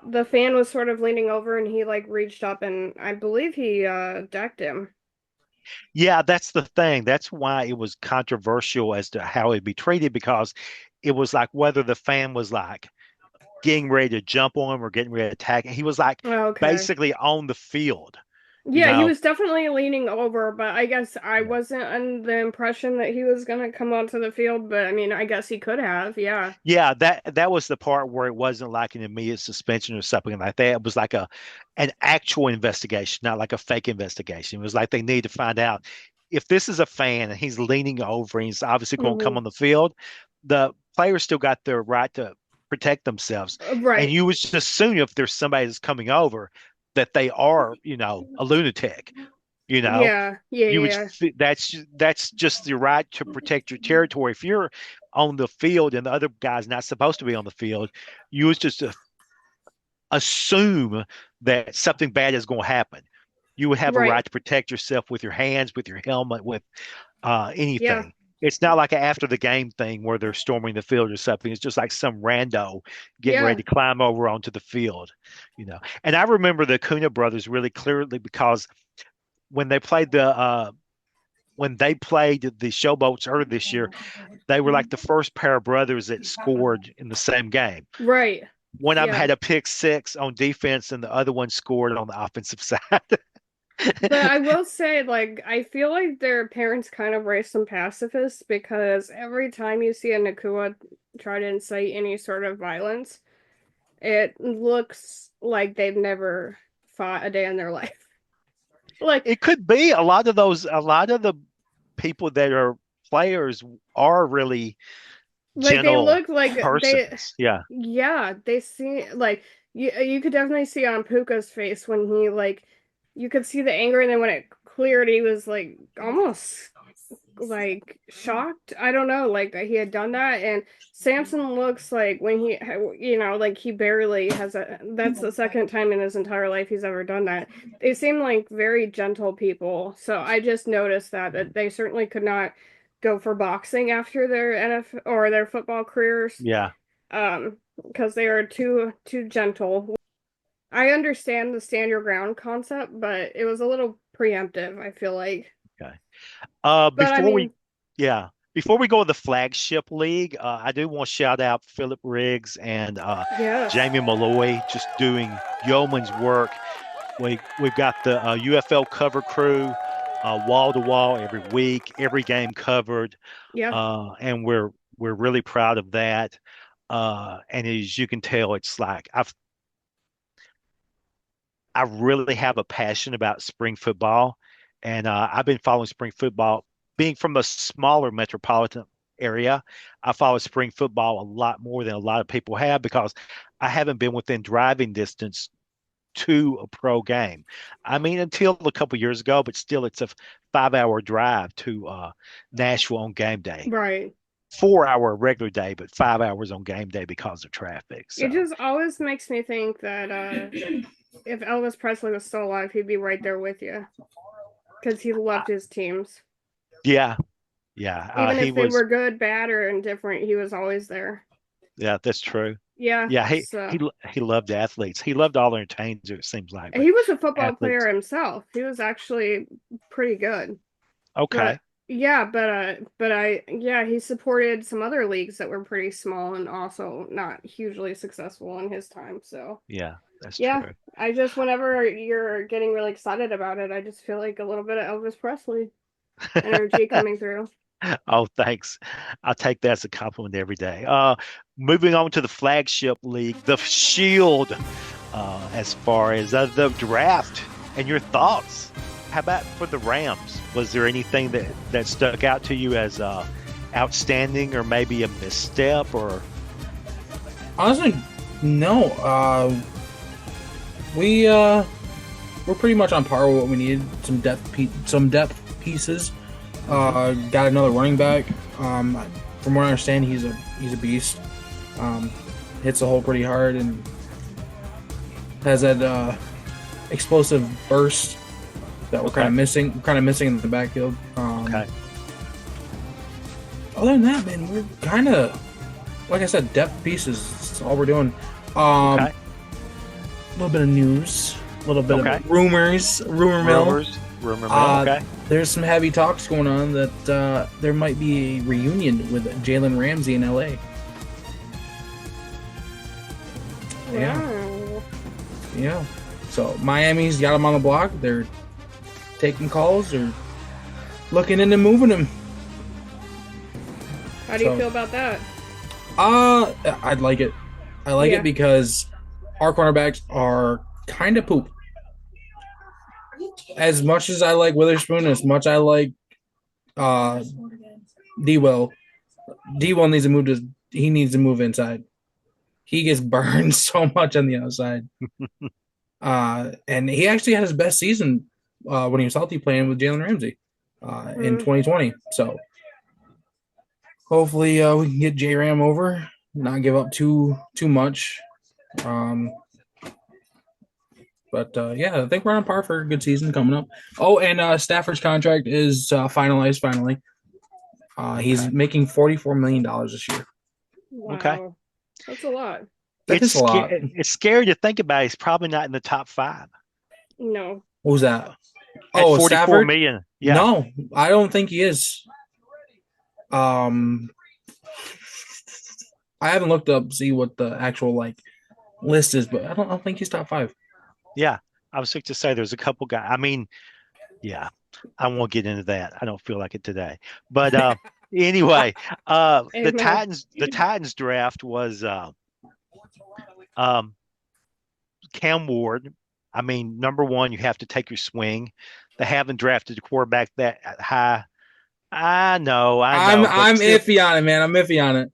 Speaker 2: the fan was sort of leaning over, and he like reached up, and I believe he decked him.
Speaker 1: Yeah, that's the thing. That's why it was controversial as to how it'd be treated because it was like whether the fan was like getting ready to jump on him or getting ready to attack. He was like
Speaker 2: Okay.
Speaker 1: basically on the field, you
Speaker 2: Yeah, he
Speaker 1: know.
Speaker 2: was definitely leaning over, but I guess I
Speaker 1: Yeah.
Speaker 2: wasn't under the impression that he was gonna come onto the field, but I mean, I guess he could have, yeah.
Speaker 1: Yeah, that was the part where it wasn't like an immediate suspension or something like that. It was like an actual investigation, not like a fake investigation. It was like they need to find out if this is a fan and he's leaning over and he's obviously going to come
Speaker 2: Hmm.
Speaker 1: on the field, the players still got their right to protect themselves. And
Speaker 2: Right.
Speaker 1: you would just assume if there's somebody that's coming over that they are, a lunatic, you know
Speaker 2: Yeah. Yeah,
Speaker 1: you would
Speaker 2: yeah.
Speaker 1: that's just your right to protect your territory. If you're on the field and the other guy's not supposed to be on the field, you would just assume that something bad is going to happen. You would have a right
Speaker 2: Right.
Speaker 1: to protect yourself with your hands, with your helmet, with
Speaker 2: Yeah.
Speaker 1: anything. It's not like an after the game thing where they're storming the field or something. It's just like some rando getting ready
Speaker 2: Yeah.
Speaker 1: to climb over onto the field. And I remember the Kuna brothers really clearly because when they played when they played the Showboats earlier this year, they were like the first pair of brothers that scored in the same game.
Speaker 2: Right.
Speaker 1: One of them
Speaker 2: Yeah.
Speaker 1: had a pick six on defense, and the other one scored on the offensive side.
Speaker 2: But I will say, like, I feel like their parents kind of raised some pacifists because every time you see a Nakua try to incite any sort of violence, it looks like they've never fought a day in their life. Like,
Speaker 1: It could be a lot of the people that are players are really
Speaker 2: they
Speaker 1: gentle
Speaker 2: look like
Speaker 1: persons. Yeah.
Speaker 2: yeah, they see like you could definitely see on Puka's face when he like you could see the anger, and then when it cleared, he was like almost like shocked. I don't know, like he had done that. And Samson looks like when he, like he barely has that's the second time in his entire life he's ever done that. They seem like very gentle people. So I just noticed that they certainly could not go for boxing after their NFL or their football careers.
Speaker 1: Yeah.
Speaker 2: Because they are too gentle. I understand the stand your ground concept, but it was a little preemptive, I feel like.
Speaker 1: Okay.
Speaker 2: But I mean,
Speaker 1: Before we go to the flagship league, I do want to shout out Philip Riggs and
Speaker 2: yes.
Speaker 1: Jamie Malloy just doing yeoman's work. We've got the UFL cover crew, wall to wall every week, every game covered,
Speaker 2: Yeah.
Speaker 1: and we're really proud of that. And as you can tell, it's like I really have a passion about spring football, and I've been following spring football. Being from a smaller metropolitan area, I follow spring football a lot more than a lot of people have because I haven't been within driving distance to a pro game. I mean, until a couple years ago, but still, it's a 5 hour drive to Nashville on game day.
Speaker 2: Right.
Speaker 1: 4 hour regular day, but 5 hours on game day because of traffic. So
Speaker 2: It just always makes me think that if Elvis Presley was still alive, he'd be right there with you because he loved his teams.
Speaker 1: yeah,
Speaker 2: Even
Speaker 1: he
Speaker 2: if they
Speaker 1: was.
Speaker 2: were good, bad, or indifferent, he was always there.
Speaker 1: Yeah, that's true.
Speaker 2: Yeah.
Speaker 1: Yeah,
Speaker 2: So
Speaker 1: he loved athletes. He loved all entertainers, it seems like, but
Speaker 2: he was a football
Speaker 1: athletes.
Speaker 2: player himself. He was actually pretty good.
Speaker 1: Okay.
Speaker 2: But yeah, he supported some other leagues that were pretty small and also not hugely successful in his time. So
Speaker 1: Yeah, that's
Speaker 2: yeah,
Speaker 1: true.
Speaker 2: I just whenever you're getting really excited about it, I just feel like a little bit of Elvis Presley energy coming through.
Speaker 1: Oh, thanks. I'll take that as a compliment every day. Moving on to the flagship league, the Shield, as far as the draft and your thoughts. How about for the Rams? Was there anything that stuck out to you as outstanding or maybe a misstep or?
Speaker 3: Honestly, no. We're pretty much on par with what we needed. Some depth pieces. Got another running back. From what I understand, he's a beast. Hits the hole pretty hard and has that explosive burst that we're kind of missing. We're kind of missing in the backfield.
Speaker 1: Okay.
Speaker 3: Other than that, man, we're kind of, like I said, depth pieces. That's all we're doing. A little bit of news, a little bit of rumor mill. Okay. There's some heavy talks going on that there might be a reunion with Jalen Ramsey in LA. Yeah. So Miami's got him on the block. They're taking calls or looking into moving him.
Speaker 2: How do you feel about that?
Speaker 3: I'd like it. I like it because our cornerbacks are kind of poop. As much as I like Witherspoon, as much I like D-Well needs to move inside. He gets burned so much on the outside. And he actually had his best season when he was healthy playing with Jalen Ramsey in 2020. So hopefully we can get J-Ram over, not give up too much. But I think we're on par for a good season coming up. Oh, and Stafford's contract is finalized finally. He's making $44 million this year.
Speaker 2: Wow.
Speaker 1: Okay.
Speaker 2: That's a lot.
Speaker 3: That's a lot.
Speaker 1: It's scary to think about. He's probably not in the top 5.
Speaker 2: No.
Speaker 3: What was that?
Speaker 1: At 44 million. Yeah.
Speaker 3: No, I don't think he is. Um, I haven't looked up see what the actual like list is, but I don't think he's top five.
Speaker 1: Yeah. I was sick to say there's a couple guys. I mean, yeah, I won't get into that. I don't feel like it today. But anyway,
Speaker 2: Amen.
Speaker 1: The Titans draft was um Cam Ward. I mean, number one, you have to take your swing. They haven't drafted a quarterback that high. I know, but
Speaker 3: I'm
Speaker 1: still,
Speaker 3: iffy on it, man. I'm iffy on it.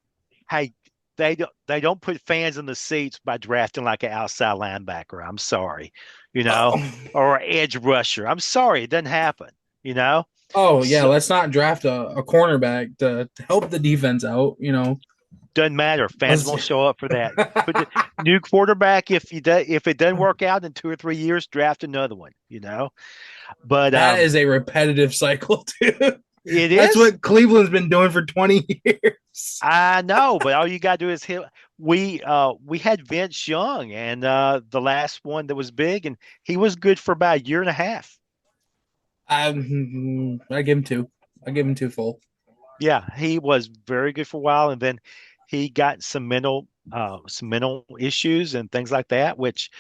Speaker 1: hey, they don't put fans in the seats by drafting like an outside linebacker. I'm sorry, you know,
Speaker 3: Oh,
Speaker 1: or an edge rusher. I'm sorry, it doesn't happen, you know.
Speaker 3: oh yeah,
Speaker 1: So
Speaker 3: let's not draft a cornerback to help the defense out.
Speaker 1: doesn't matter. Fans
Speaker 3: Let's,
Speaker 1: won't show up for that. Put the new quarterback if it doesn't work out in 2 or 3 years, draft another one, you know. But
Speaker 3: that is a repetitive cycle too.
Speaker 1: it
Speaker 3: That's
Speaker 1: is.
Speaker 3: what Cleveland's been doing for 20 years.
Speaker 1: I know, but all you gotta do is hit. We had Vince Young and the last one that was big, and he was good for about a year and a half.
Speaker 3: I give him two. I give him two full.
Speaker 1: Yeah, he was very good for a while, and then he got some mental issues and things like that, which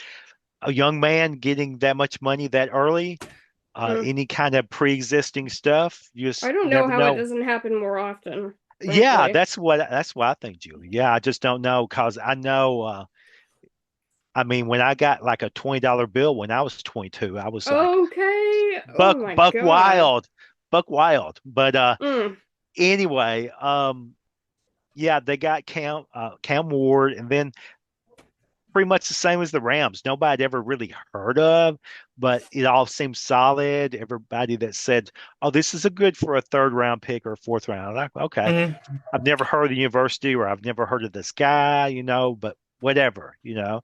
Speaker 1: a young man getting that much money that early,
Speaker 2: Mm.
Speaker 1: any kind of pre-existing stuff, you
Speaker 2: I
Speaker 1: just
Speaker 2: don't know
Speaker 1: never
Speaker 2: how it
Speaker 1: know.
Speaker 2: doesn't happen more often,
Speaker 1: Yeah,
Speaker 2: frankly.
Speaker 1: that's what I think, Julie. Yeah, I just don't know because I know. I mean, when I got like a $20 bill when I was 22, I was like,
Speaker 2: Okay. Oh my
Speaker 1: Buck
Speaker 2: God.
Speaker 1: Wild, Buck Wild. But
Speaker 2: Mm.
Speaker 1: anyway, yeah, they got Cam Ward, and then pretty much the same as the Rams. Nobody I'd ever really heard of, but it all seemed solid. Everybody that said, "Oh, this is a good for a third round pick or a fourth round," I'm like, okay,
Speaker 3: Mm-hmm.
Speaker 1: I've never heard of the university or I've never heard of this guy, but whatever,
Speaker 3: Now,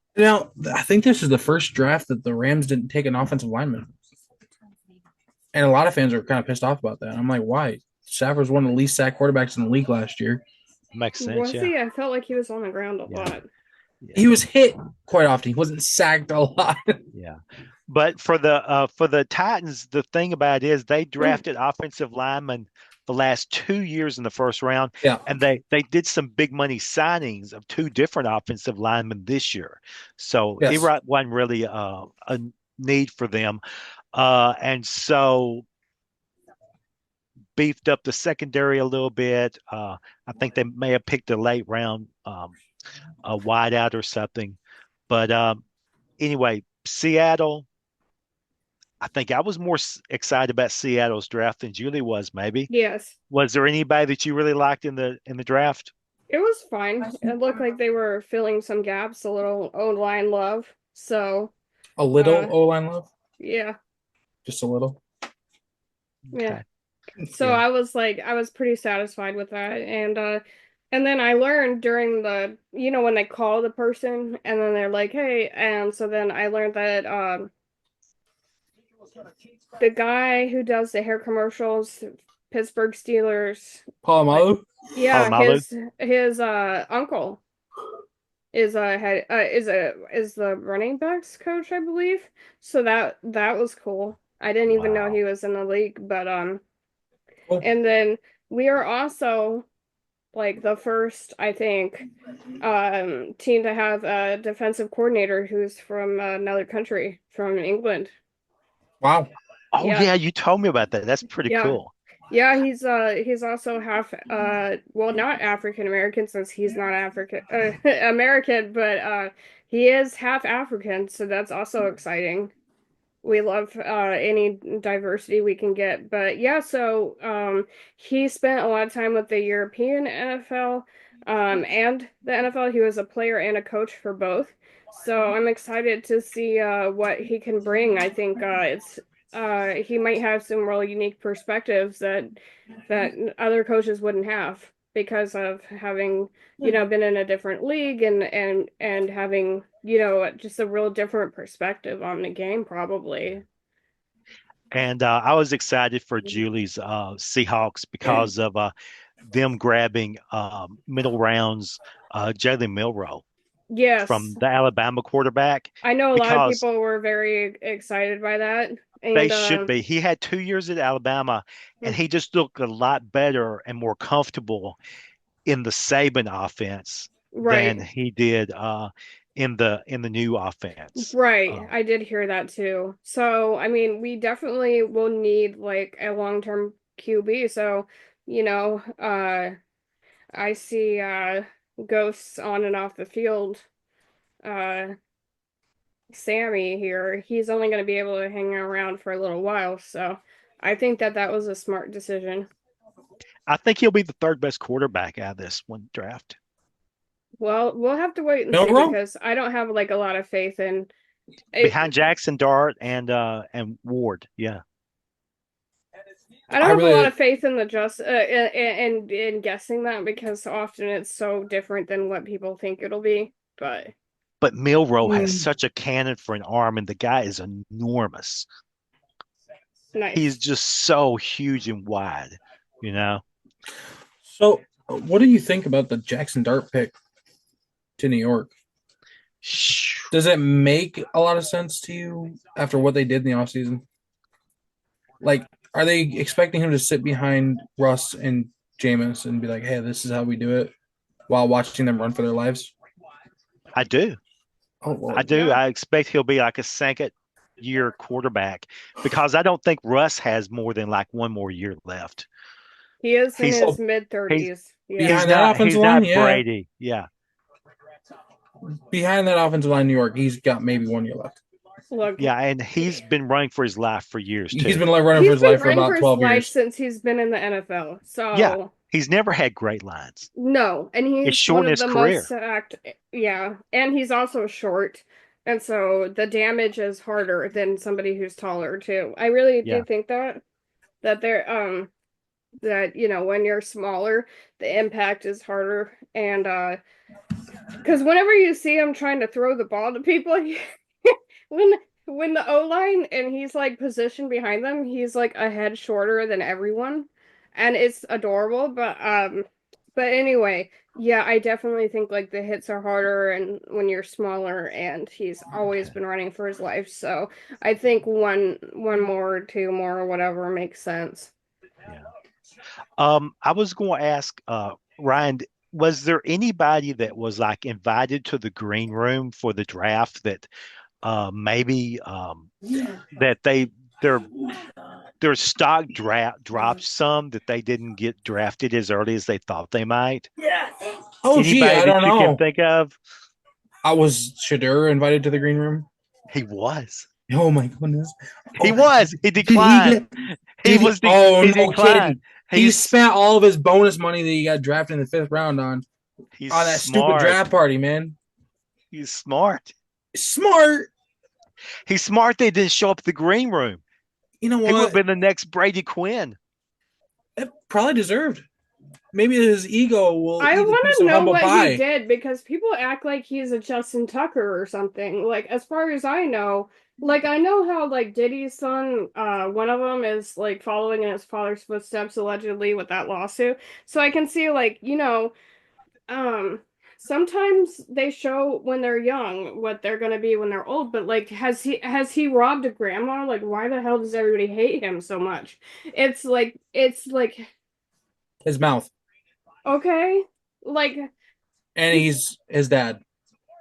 Speaker 3: I think this is the first draft that the Rams didn't take an offensive lineman. And a lot of fans are kind of pissed off about that. I'm like, why? Stafford was one of the least sacked quarterbacks in the league last year.
Speaker 1: Makes sense.
Speaker 2: Was
Speaker 1: Yeah,
Speaker 2: he? I felt like he was on the ground a
Speaker 1: yeah,
Speaker 2: lot.
Speaker 1: yeah.
Speaker 3: He was hit quite often. He wasn't sacked a lot.
Speaker 1: Yeah. But for the Titans, the thing about it is they drafted offensive linemen the last 2 years in the first round,
Speaker 3: Yeah.
Speaker 1: and they did some big money signings of two different offensive linemen this year. So
Speaker 3: Yes.
Speaker 1: wasn't really a need for them. And so beefed up the secondary a little bit. I think they may have picked a late round a wideout or something. But anyway, Seattle. I think I was more excited about Seattle's draft than Julie was. Maybe
Speaker 2: Yes.
Speaker 1: was there anybody that you really liked in the draft?
Speaker 2: It was fine. It looked like they were filling some gaps, a little O-line love. So,
Speaker 3: A little
Speaker 2: uh,
Speaker 3: O line love.
Speaker 2: yeah.
Speaker 3: Just a little.
Speaker 2: Yeah.
Speaker 1: Okay,
Speaker 2: So
Speaker 3: Yeah.
Speaker 2: I was pretty satisfied with that. And then I learned during when they call the person and then they're like, "Hey," and so then I learned that the guy who does the hair commercials, Pittsburgh Steelers, like
Speaker 3: Palomalu.
Speaker 2: yeah,
Speaker 1: Palomalu.
Speaker 2: his uncle is is the running backs coach, I believe. So that was cool. I didn't even know he
Speaker 1: Wow.
Speaker 2: was in the league, but
Speaker 3: Cool.
Speaker 2: and then we are also like the first, I think, team to have a defensive coordinator who's from another country, from England.
Speaker 3: Wow.
Speaker 1: Oh
Speaker 2: Yeah,
Speaker 1: yeah, you told me about that. That's pretty
Speaker 2: yeah.
Speaker 1: cool.
Speaker 2: Yeah, he's also half well, not African American since he's not African American, but he is half African, so that's also exciting. We love any diversity we can get. But yeah, so he spent a lot of time with the European NFL and the NFL. He was a player and a coach for both. So I'm excited to see what he can bring. I think it's he might have some really unique perspectives that other coaches wouldn't have because of having been in a different league and having just a real different perspective on the game probably.
Speaker 1: And I was excited for Julie's Seahawks because of them grabbing middle rounds Jalen Milrow
Speaker 2: Yes,
Speaker 1: from the Alabama quarterback
Speaker 2: I know a lot of
Speaker 1: because
Speaker 2: people were very excited by that.
Speaker 1: They
Speaker 2: And
Speaker 1: should be. He had 2 years at Alabama, and he just looked a lot better and more comfortable in the Saban offense than
Speaker 2: right,
Speaker 1: he did in the new offense.
Speaker 2: right.
Speaker 1: Uh,
Speaker 2: I did hear that too. So, I mean, we definitely will need like a long-term QB. So, you know, I see ghosts on and off the field. Uh, Sammy here, he's only going to be able to hang around for a little while. So, I think that that was a smart decision.
Speaker 1: I think he'll be the third best quarterback out of this one draft,
Speaker 2: Well, we'll have to wait and see
Speaker 3: Milrow?
Speaker 2: because I don't have like a lot of faith in
Speaker 1: behind
Speaker 2: it.
Speaker 1: Jackson Dart and Ward. Yeah,
Speaker 2: I
Speaker 3: I
Speaker 2: don't have a lot
Speaker 3: really
Speaker 2: of faith in the just in guessing that because often it's so different than what people think it'll be. But
Speaker 1: but Milrow has
Speaker 3: mm,
Speaker 1: such a cannon for an arm, and the guy is enormous. He's
Speaker 2: nice.
Speaker 1: just so huge and wide, you know.
Speaker 3: so what do you think about the Jackson Dart pick to New York? Does it make a lot of sense to you after what they did in the offseason? Like, are they expecting him to sit behind Russ and Jameis and be like, hey, this is how we do it while watching them run for their lives?
Speaker 1: I do.
Speaker 3: Oh,
Speaker 1: I
Speaker 3: Lord.
Speaker 1: do.
Speaker 2: Yeah,
Speaker 1: I expect he'll be like a second year quarterback because I don't think Russ has more than like one more year left.
Speaker 2: he is in
Speaker 1: He's
Speaker 2: his
Speaker 3: Oh,
Speaker 2: mid
Speaker 1: he's
Speaker 2: 30s. Yeah.
Speaker 1: he's
Speaker 3: behind that
Speaker 1: not
Speaker 3: offensive
Speaker 1: he's
Speaker 3: line,
Speaker 1: not
Speaker 3: yeah.
Speaker 1: Brady. Yeah.
Speaker 3: Behind that offensive line, New York, he's got maybe 1 year left.
Speaker 2: Look,
Speaker 1: Yeah, and he's been running for his life for years
Speaker 3: He's
Speaker 1: too.
Speaker 3: been like running for
Speaker 2: he's
Speaker 3: his
Speaker 2: been
Speaker 3: life for
Speaker 2: running for
Speaker 3: about
Speaker 2: his
Speaker 3: 12
Speaker 2: life
Speaker 3: years.
Speaker 2: since he's been in the NFL.
Speaker 1: Yeah.
Speaker 2: So
Speaker 1: He's never had great lines.
Speaker 2: no, and
Speaker 1: It's
Speaker 2: he's one
Speaker 1: shortened
Speaker 2: of
Speaker 1: his
Speaker 2: the most
Speaker 1: career.
Speaker 2: sacked. Yeah, and he's also short. And so the damage is harder than somebody who's taller too. I really do
Speaker 1: Yeah.
Speaker 2: think that they're that when you're smaller the impact is harder and because whenever you see him trying to throw the ball to people when when the O-line and he's like positioned behind them he's like a head shorter than everyone and it's adorable but anyway yeah I definitely think like the hits are harder and when you're smaller and he's always
Speaker 1: Okay.
Speaker 2: been running for his life so I think one more or two more or whatever makes sense.
Speaker 1: Yeah. I was going to ask Ryan, was there anybody that was like invited to the green room for the draft that maybe that their their stock dropped some that they didn't get drafted as early as they thought they might?
Speaker 3: Oh, gee,
Speaker 1: Anybody
Speaker 3: I don't
Speaker 1: that you can
Speaker 3: know.
Speaker 1: think of?
Speaker 3: I was Shadur invited to the green room.
Speaker 1: He was.
Speaker 3: Oh, my goodness.
Speaker 1: He
Speaker 3: Oh,
Speaker 1: was. He
Speaker 3: did he
Speaker 1: declined.
Speaker 3: get, did he? Oh,
Speaker 1: He
Speaker 3: no
Speaker 1: declined.
Speaker 3: kidding. He
Speaker 1: He's
Speaker 3: spent all of his bonus money that he got drafted in the fifth round
Speaker 1: he's
Speaker 3: on that stupid
Speaker 1: smart.
Speaker 3: draft party, man.
Speaker 1: He's smart.
Speaker 3: Smart.
Speaker 1: He's smart. They didn't show up at the green room.
Speaker 3: You know
Speaker 1: He would have
Speaker 3: what?
Speaker 1: been the next Brady Quinn.
Speaker 3: It probably deserved. Maybe his ego will
Speaker 2: I
Speaker 3: eat a
Speaker 2: want
Speaker 3: piece
Speaker 2: to
Speaker 3: of
Speaker 2: know
Speaker 3: humble
Speaker 2: what he
Speaker 3: pie.
Speaker 2: did because people act like he's a Justin Tucker or something. Like, as far as I know, like I know how like Diddy's son, one of them is like following in his father's footsteps allegedly with that lawsuit. So I can see like, um, sometimes they show when they're young what they're gonna be when they're old, but like has he robbed a grandma? Like, why the hell does everybody hate him so much? It's like
Speaker 3: His mouth.
Speaker 2: okay, like
Speaker 3: And he's his dad.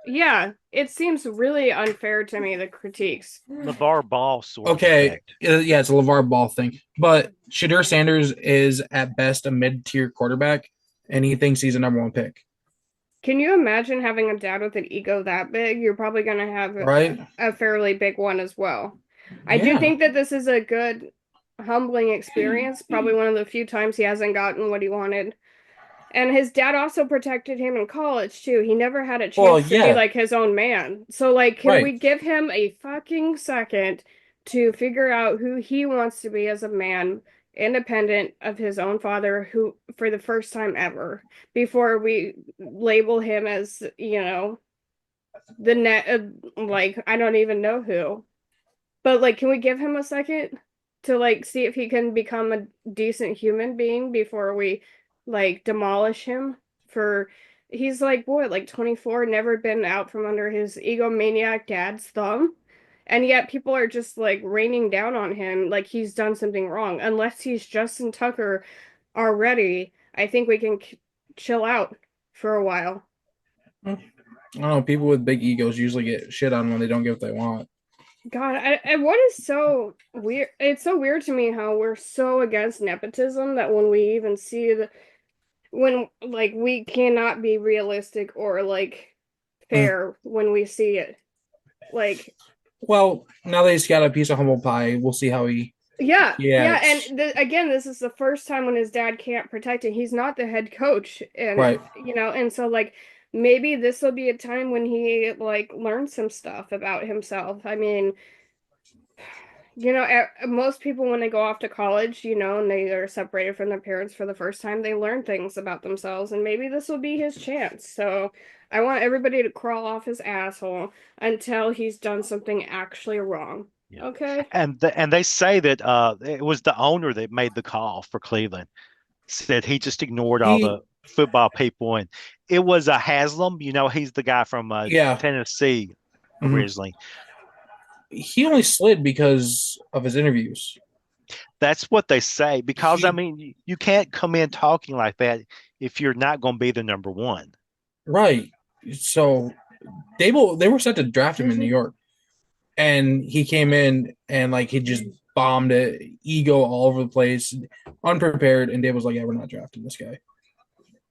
Speaker 2: yeah, it seems really unfair to me, the critiques.
Speaker 1: LeVar Ball sort of
Speaker 3: Okay.
Speaker 1: effect.
Speaker 3: Yeah, it's a LeVar Ball thing. But Shadur Sanders is at best a mid tier quarterback, and he thinks he's a number one pick.
Speaker 2: Can you imagine having a dad with an ego that big? You're probably going to have
Speaker 3: Right?
Speaker 2: a fairly big one as well. I do
Speaker 3: Yeah.
Speaker 2: think that this is a good, humbling experience. Probably one of the few times he hasn't gotten what he wanted. And his dad also protected him in college too. He never had a
Speaker 3: Well,
Speaker 2: chance to be
Speaker 3: yeah.
Speaker 2: like his own man. So like can
Speaker 3: Right.
Speaker 2: we give him a fucking second to figure out who he wants to be as a man, independent of his own father who for the first time ever before we label him as, the net like I don't even know who. But like can we give him a second to like see if he can become a decent human being before we like demolish him for he's like what like 24 never been out from under his egomaniac dad's thumb And yet people are just like raining down on him like he's done something wrong. Unless he's Justin Tucker already, I think we can chill out for a while.
Speaker 3: I don't know. People with big egos usually get shit on when they don't get what they want.
Speaker 2: God, and what is so weird? It's so weird to me how we're so against nepotism that when we even see when like we cannot be realistic or like fair when we see it. Like,
Speaker 3: well, now that he's got a piece of humble pie, we'll see how he
Speaker 2: yeah,
Speaker 3: acts.
Speaker 2: and again, this is the first time when his dad can't protect him. He's not the head coach, and
Speaker 3: Right.
Speaker 2: and so like maybe this will be a time when he like learns some stuff about himself. I mean, most people when they go off to college, and they are separated from their parents for the first time, they learn things about themselves, and maybe this will be his chance. So I want everybody to crawl off his asshole until he's done something actually wrong.
Speaker 1: Yeah.
Speaker 2: Okay?
Speaker 1: And they say that it was the owner that made the call for Cleveland. Said he just ignored all
Speaker 3: He
Speaker 1: the football people, and it was a Haslam. He's the guy from
Speaker 3: yeah.
Speaker 1: Tennessee
Speaker 3: Mhm.
Speaker 1: originally.
Speaker 3: He only slid because of his interviews.
Speaker 1: That's what they say. Because I
Speaker 3: He
Speaker 1: mean, you can't come in talking like that if you're not going to be the number one.
Speaker 3: right. So they were set to draft him in New York, and he came in and like he just bombed it, ego all over the place, unprepared. And Dave was like, "Yeah, we're not drafting this guy."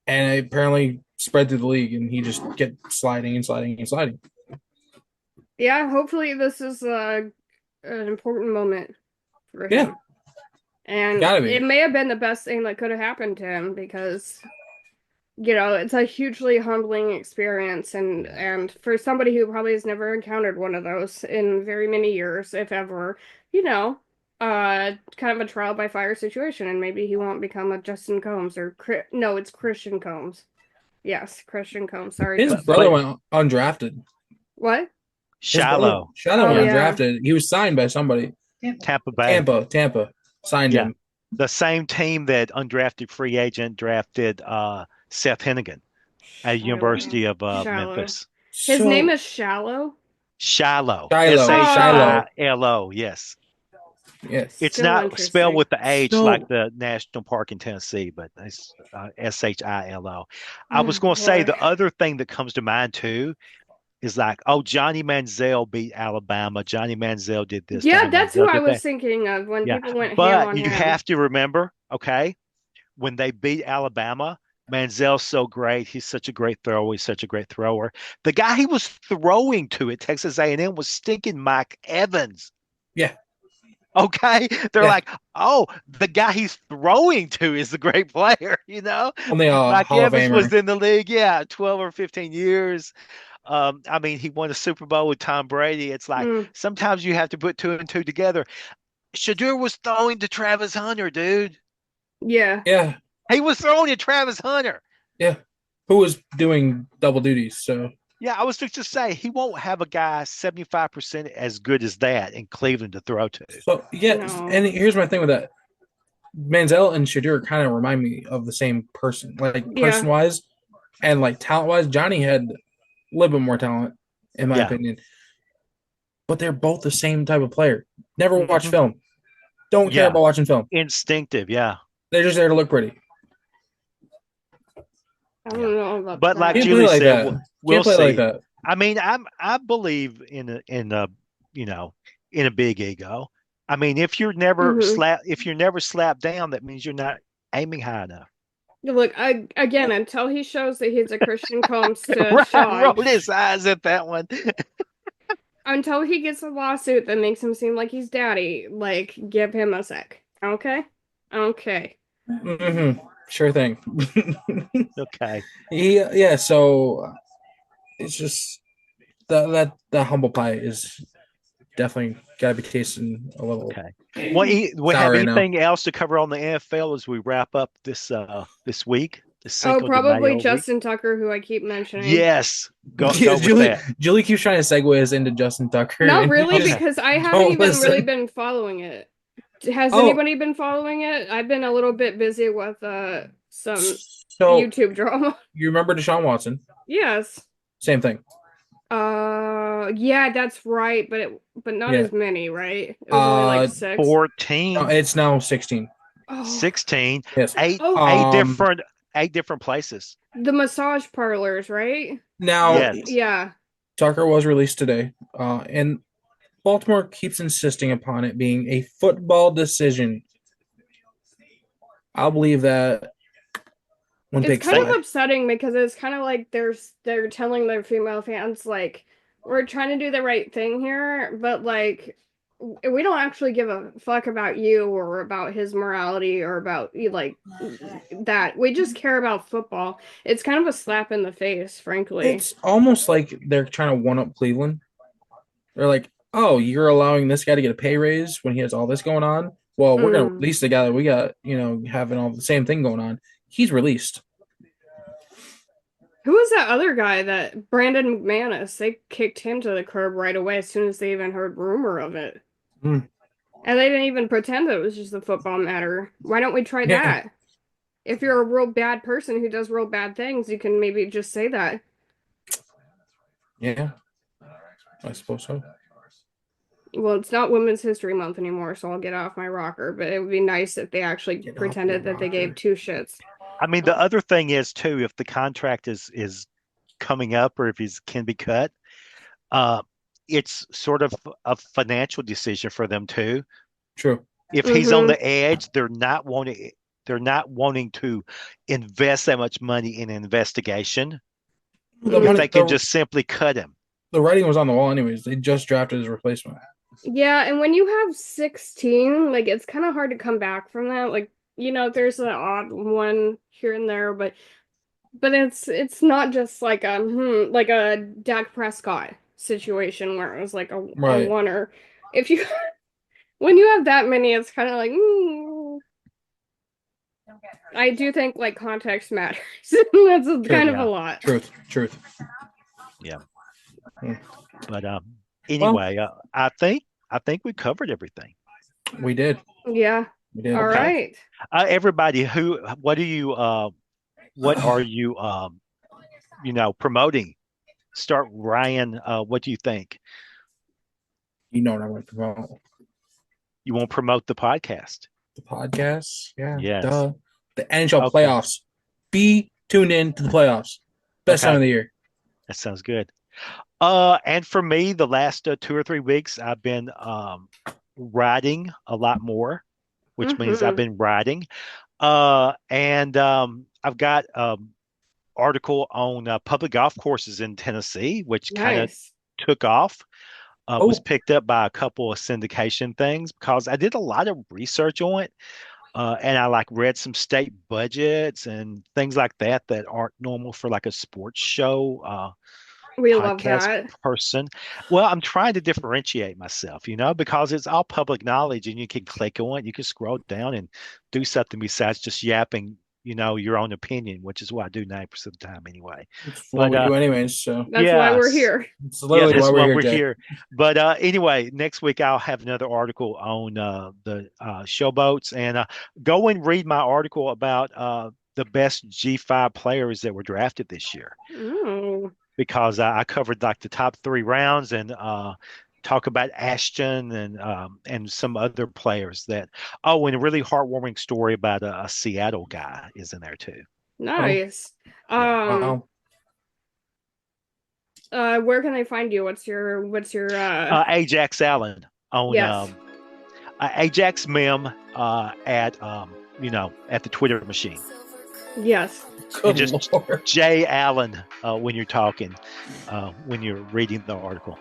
Speaker 3: And it apparently spread through the league, and he just kept sliding and sliding and sliding.
Speaker 2: Yeah, hopefully this is an important moment for
Speaker 3: Yeah,
Speaker 2: him. And
Speaker 3: gotta
Speaker 2: it
Speaker 3: be.
Speaker 2: may have been the best thing that could have happened to him because it's a hugely humbling experience and for somebody who probably has never encountered one of those in very many years, if ever, kind of a trial by fire situation, and maybe he won't become a Justin Combs or no, it's Christian Combs. Yes, Christian Combs. Sorry,
Speaker 3: His
Speaker 1: But
Speaker 2: Justin.
Speaker 3: brother
Speaker 1: but
Speaker 3: went undrafted.
Speaker 2: What?
Speaker 3: His brother
Speaker 1: Shiloh,
Speaker 3: Shadow
Speaker 2: Oh
Speaker 3: went
Speaker 2: yeah.
Speaker 3: undrafted. He was signed by somebody.
Speaker 1: Tampa Bay,
Speaker 3: Tampa signed
Speaker 1: yeah,
Speaker 3: him.
Speaker 1: the same team that undrafted free agent drafted Seth Hennigan at
Speaker 2: Shiloh.
Speaker 1: University of
Speaker 2: Shallow.
Speaker 1: Memphis.
Speaker 2: His name
Speaker 3: So
Speaker 2: is Shallow.
Speaker 1: Shiloh, S
Speaker 3: Shiloh,
Speaker 1: H
Speaker 2: Oh,
Speaker 1: I
Speaker 3: Shiloh,
Speaker 1: L O. Yes,
Speaker 3: yes.
Speaker 1: it's
Speaker 2: still
Speaker 1: not spelled
Speaker 2: interesting.
Speaker 1: with the H like
Speaker 3: So
Speaker 1: the National Park in Tennessee, but it's Shilo. I was
Speaker 2: Oh
Speaker 1: going to say
Speaker 2: boy.
Speaker 1: the other thing that comes to mind too is like, oh, Johnny Manziel beat Alabama. Johnny Manziel did this.
Speaker 2: Yeah,
Speaker 1: Johnny
Speaker 2: that's who
Speaker 1: Manziel
Speaker 2: I
Speaker 1: did
Speaker 2: was
Speaker 1: that.
Speaker 2: thinking of when
Speaker 1: Yeah,
Speaker 2: people went ham
Speaker 1: but
Speaker 2: on
Speaker 1: you
Speaker 2: him.
Speaker 1: have to remember, okay, when they beat Alabama, Manziel's so great. He's such a great thrower. He's such a great thrower. The guy he was throwing to at Texas A&M was stinking Mike Evans.
Speaker 3: yeah,
Speaker 1: Okay, they're
Speaker 3: yeah.
Speaker 1: like, oh, the guy he's throwing to is the great player.
Speaker 3: Only a
Speaker 1: Mike
Speaker 3: Hall of
Speaker 1: Evans was
Speaker 3: Famer.
Speaker 1: in the league, yeah, 12 or 15 years. I mean, he won a Super Bowl with Tom Brady. It's like
Speaker 2: Mm,
Speaker 1: sometimes you have to put two and two together. Shadur was throwing to Travis Hunter, dude.
Speaker 2: yeah.
Speaker 3: Yeah,
Speaker 1: He was throwing to Travis Hunter.
Speaker 3: yeah. Who was doing double duties? So
Speaker 1: Yeah, I was just to say he won't have a guy 75% as good as that in Cleveland to throw to.
Speaker 3: yeah.
Speaker 2: No.
Speaker 3: And here's my thing with that. Manziel and Shadur kind of remind me of the same person, like
Speaker 2: Yeah.
Speaker 3: person wise and like talent wise. Johnny had a little bit more talent, in my
Speaker 1: Yeah.
Speaker 3: opinion, but they're both the same type of player. Never watch
Speaker 1: Hmm.
Speaker 3: film. Don't care
Speaker 1: Yeah.
Speaker 3: about watching film.
Speaker 1: Instinctive. Yeah.
Speaker 3: They're just there to look pretty.
Speaker 2: I
Speaker 1: Yeah.
Speaker 2: don't know about
Speaker 1: But like
Speaker 3: Can't
Speaker 2: that.
Speaker 3: play
Speaker 1: Julie
Speaker 3: like
Speaker 1: said,
Speaker 3: that.
Speaker 1: we'll
Speaker 3: Can't play like
Speaker 1: see.
Speaker 3: that.
Speaker 1: I mean, I believe in a you know in a big ego. I mean, if you're never slapped down, that means you're not aiming high enough.
Speaker 2: Look, again, until he shows that he's a Christian Combs to
Speaker 1: Ryan
Speaker 2: Sean,
Speaker 1: rolled his eyes at that one.
Speaker 2: until he gets a lawsuit that makes him seem like he's daddy, like, give him a sec. Okay? Okay.
Speaker 3: Mm-hmm. Sure thing.
Speaker 1: Okay.
Speaker 3: Yeah. So it's just that humble pie is definitely got to be tasting a little
Speaker 1: Okay. Well, we have
Speaker 3: sour right now.
Speaker 1: anything else to cover on the NFL as we wrap up this week, the
Speaker 2: Oh,
Speaker 1: Cinco de
Speaker 2: probably
Speaker 1: Mayo week?
Speaker 2: Justin Tucker, who I keep mentioning.
Speaker 1: Yes, go
Speaker 3: Yeah,
Speaker 1: with that.
Speaker 3: Julie keeps trying to segue us into Justin Tucker,
Speaker 2: Not
Speaker 3: and you
Speaker 2: really,
Speaker 3: just
Speaker 2: because I haven't
Speaker 3: don't
Speaker 2: even really
Speaker 3: listen.
Speaker 2: been following it. Has
Speaker 3: Oh,
Speaker 2: anybody been following it? I've been a little bit busy with some
Speaker 3: so
Speaker 2: YouTube drama.
Speaker 3: you remember Deshaun Watson?
Speaker 2: Yes.
Speaker 3: Same thing.
Speaker 2: Yeah, that's right, but not
Speaker 3: Yeah.
Speaker 2: as many, right? It was only like six.
Speaker 1: 14,
Speaker 3: It's now 16.
Speaker 2: Oh,
Speaker 1: 16,
Speaker 3: Yes.
Speaker 1: eight,
Speaker 2: oh,
Speaker 1: eight different places.
Speaker 2: the massage parlors, right?
Speaker 3: Now,
Speaker 1: Yes.
Speaker 2: Yeah.
Speaker 3: Tucker was released today, and Baltimore keeps insisting upon it being a football decision. I'll believe that when
Speaker 2: It's
Speaker 3: pigs
Speaker 2: kind
Speaker 1: They
Speaker 3: fly.
Speaker 2: of upsetting because it's kind of like they're telling their female fans like we're trying to do the right thing here, but like we don't actually give a fuck about you or about his morality or about you like that. We just care about football. It's kind of a slap in the face, frankly.
Speaker 3: It's almost like they're trying to one up Cleveland. They're like, oh, you're allowing this guy to get a pay raise when he has all this going on? Well, we're going to
Speaker 2: Mm.
Speaker 3: release the guy that we got, having all the same thing going on. He's released.
Speaker 2: Who was that other guy that Brandon McManus? They kicked him to the curb right away as soon as they even heard rumor of it.
Speaker 3: Mm.
Speaker 2: And they didn't even pretend that it was just a football matter. Why don't we try
Speaker 3: Yeah.
Speaker 2: that? If you're a real bad person who does real bad things, you can maybe just say that.
Speaker 3: Yeah. I suppose so.
Speaker 2: Well, it's not Women's History Month anymore, so I'll get off my rocker, but it would be nice if they actually
Speaker 3: Get off
Speaker 2: pretended
Speaker 3: your
Speaker 2: that they gave
Speaker 3: rocker.
Speaker 2: two shits.
Speaker 1: I mean, the other thing is too, if the contract is coming up or if he's can be cut, uh, it's sort of a financial decision for them too.
Speaker 3: True.
Speaker 1: If he's on
Speaker 2: Mm-hmm.
Speaker 1: the edge, they're not wanting to invest that much money in investigation
Speaker 3: The
Speaker 1: if
Speaker 2: Mm.
Speaker 3: money,
Speaker 1: they can just simply cut him.
Speaker 3: the writing was on the wall, anyways. They just drafted his replacement.
Speaker 2: Yeah, and when you have 16, like it's kind of hard to come back from that. Like, there's an odd one here and there, but it's not just like like a Dak Prescott situation where it was like a
Speaker 3: Right.
Speaker 2: one or if you when you have that many, it's kind of like I do think like context matters. That's kind of a
Speaker 1: Yeah,
Speaker 2: lot.
Speaker 3: Truth.
Speaker 1: yeah.
Speaker 3: Hmm.
Speaker 1: But
Speaker 3: Well,
Speaker 1: anyway, I think we covered everything.
Speaker 3: we did.
Speaker 2: Yeah.
Speaker 3: We did.
Speaker 2: All
Speaker 1: Okay.
Speaker 2: right.
Speaker 1: Everybody, what are you promoting? Start, Ryan. What do you think?
Speaker 3: You know what I want to promote.
Speaker 1: You won't promote the podcast?
Speaker 3: The podcast. Yeah.
Speaker 1: Yes.
Speaker 3: Duh. The NHL
Speaker 1: Okay.
Speaker 3: playoffs. Be tuned in to the playoffs. Best time
Speaker 1: Okay.
Speaker 3: of the year.
Speaker 1: That sounds good. And for me, the last 2 or 3 weeks, I've been writing a lot more, which means I've
Speaker 2: Mm-hmm.
Speaker 1: been writing. And I've got article on public golf courses in Tennessee, which kind of
Speaker 2: Nice.
Speaker 1: took off. Was
Speaker 3: Oh,
Speaker 1: picked up by a couple of syndication things because I did a lot of research on it. And I like read some state budgets and things like that aren't normal for like a sports show
Speaker 2: We love
Speaker 1: podcast
Speaker 2: that.
Speaker 1: person. Well, I'm trying to differentiate myself, because it's all public knowledge and you can click on it, you can scroll down and do something besides just yapping, your own opinion, which is what I do 90% of the time anyway.
Speaker 3: it's what
Speaker 1: But
Speaker 3: we do anyways. So
Speaker 2: That's why we're
Speaker 1: yes,
Speaker 2: here.
Speaker 3: it's
Speaker 1: yeah,
Speaker 3: literally why
Speaker 1: that's
Speaker 3: we're
Speaker 1: why
Speaker 3: here,
Speaker 1: we're
Speaker 3: Jay.
Speaker 1: here. But anyway, next week I'll have another article on the showboats and go and read my article about the best G5 players that were drafted this year
Speaker 2: Oh,
Speaker 1: because I covered like the top 3 rounds and talk about Ashton and some other players that. Oh, and a really heartwarming story about a Seattle guy is in there too.
Speaker 3: Oh,
Speaker 2: nice.
Speaker 1: Yeah,
Speaker 3: wow.
Speaker 2: Where can they find you? What's your
Speaker 1: Ajax Allen on
Speaker 2: yes.
Speaker 1: Ajax Mem at the Twitter machine.
Speaker 2: Yes.
Speaker 3: Good
Speaker 1: just
Speaker 3: Lord.
Speaker 1: Jay Allen when you're talking, when you're reading the article.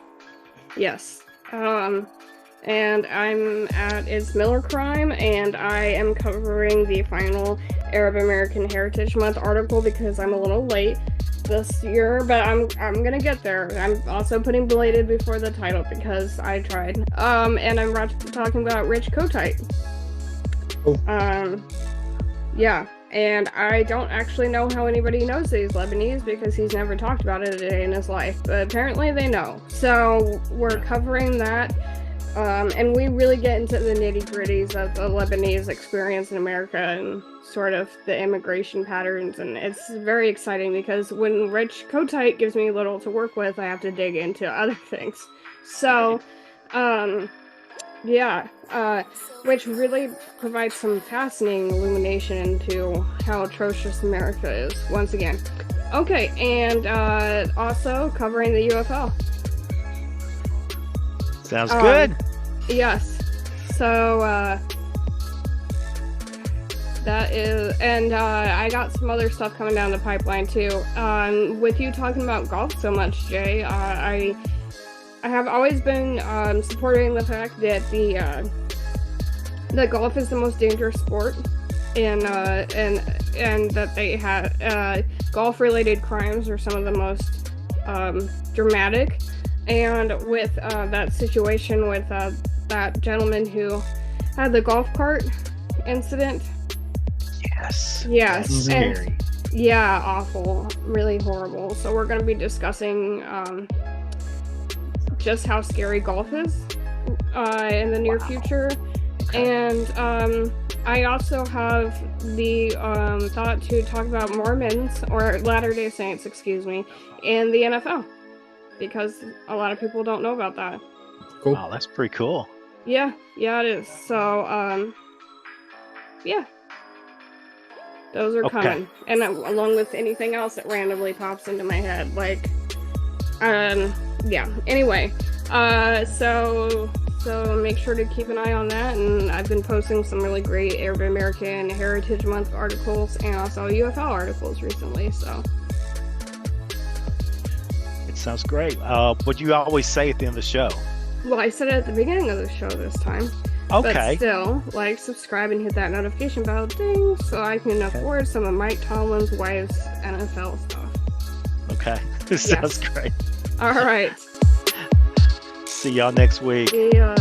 Speaker 2: Yes. And I'm at It's Miller Crime, and I am covering the final Arab American Heritage Month article because I'm a little late this year, but I'm gonna get there. I'm also putting belated before the title because I tried. And I'm talking about Rich Kotite.
Speaker 3: Oh.
Speaker 2: Yeah. And I don't actually know how anybody knows that he's Lebanese because he's never talked about it a day in his life, but apparently they know. So we're covering that. And we really get into the nitty-gritties of the Lebanese experience in America and sort of the immigration patterns, and it's very exciting because when Rich Kotite gives me little to work with, I have to dig into other things. So, which really provides some fascinating illumination into how atrocious America is, once again. Okay, and also covering the UFL.
Speaker 1: Sounds good.
Speaker 2: Yes. So, that is, and I got some other stuff coming down the pipeline too. With you talking about golf so much, Jay, I have always been supporting the fact that that golf is the most dangerous sport, and that they have golf-related crimes are some of the most dramatic. And with that situation with that gentleman who had the golf cart incident.
Speaker 1: Yes.
Speaker 2: Yes.
Speaker 1: That's scary.
Speaker 2: Yeah, awful. Really horrible. So we're going to be discussing just how scary golf is in the near future. Okay. And I also have the thought to talk about Mormons, or Latter-day Saints, excuse me, in the NFL. Because a lot of people don't know about that.
Speaker 3: Cool.
Speaker 1: Wow, that's pretty cool.
Speaker 2: Yeah, it is. So, yeah. Those are coming. And along with anything else that randomly pops into my head. Like, yeah. Anyway, so make sure to keep an eye on that. And I've been posting some really great Arab American Heritage Month articles and also UFL articles recently, so.
Speaker 1: Sounds great. What do you always say at the end of the show?
Speaker 2: Well, I said it at the beginning of the show this time.
Speaker 1: Okay.
Speaker 2: But still, like, subscribe, and hit that notification bell ding so I can afford some of Mike Tomlin's wife's NFL stuff.
Speaker 1: Okay. Sounds great.
Speaker 2: All right.
Speaker 1: See y'all next week.
Speaker 2: See ya.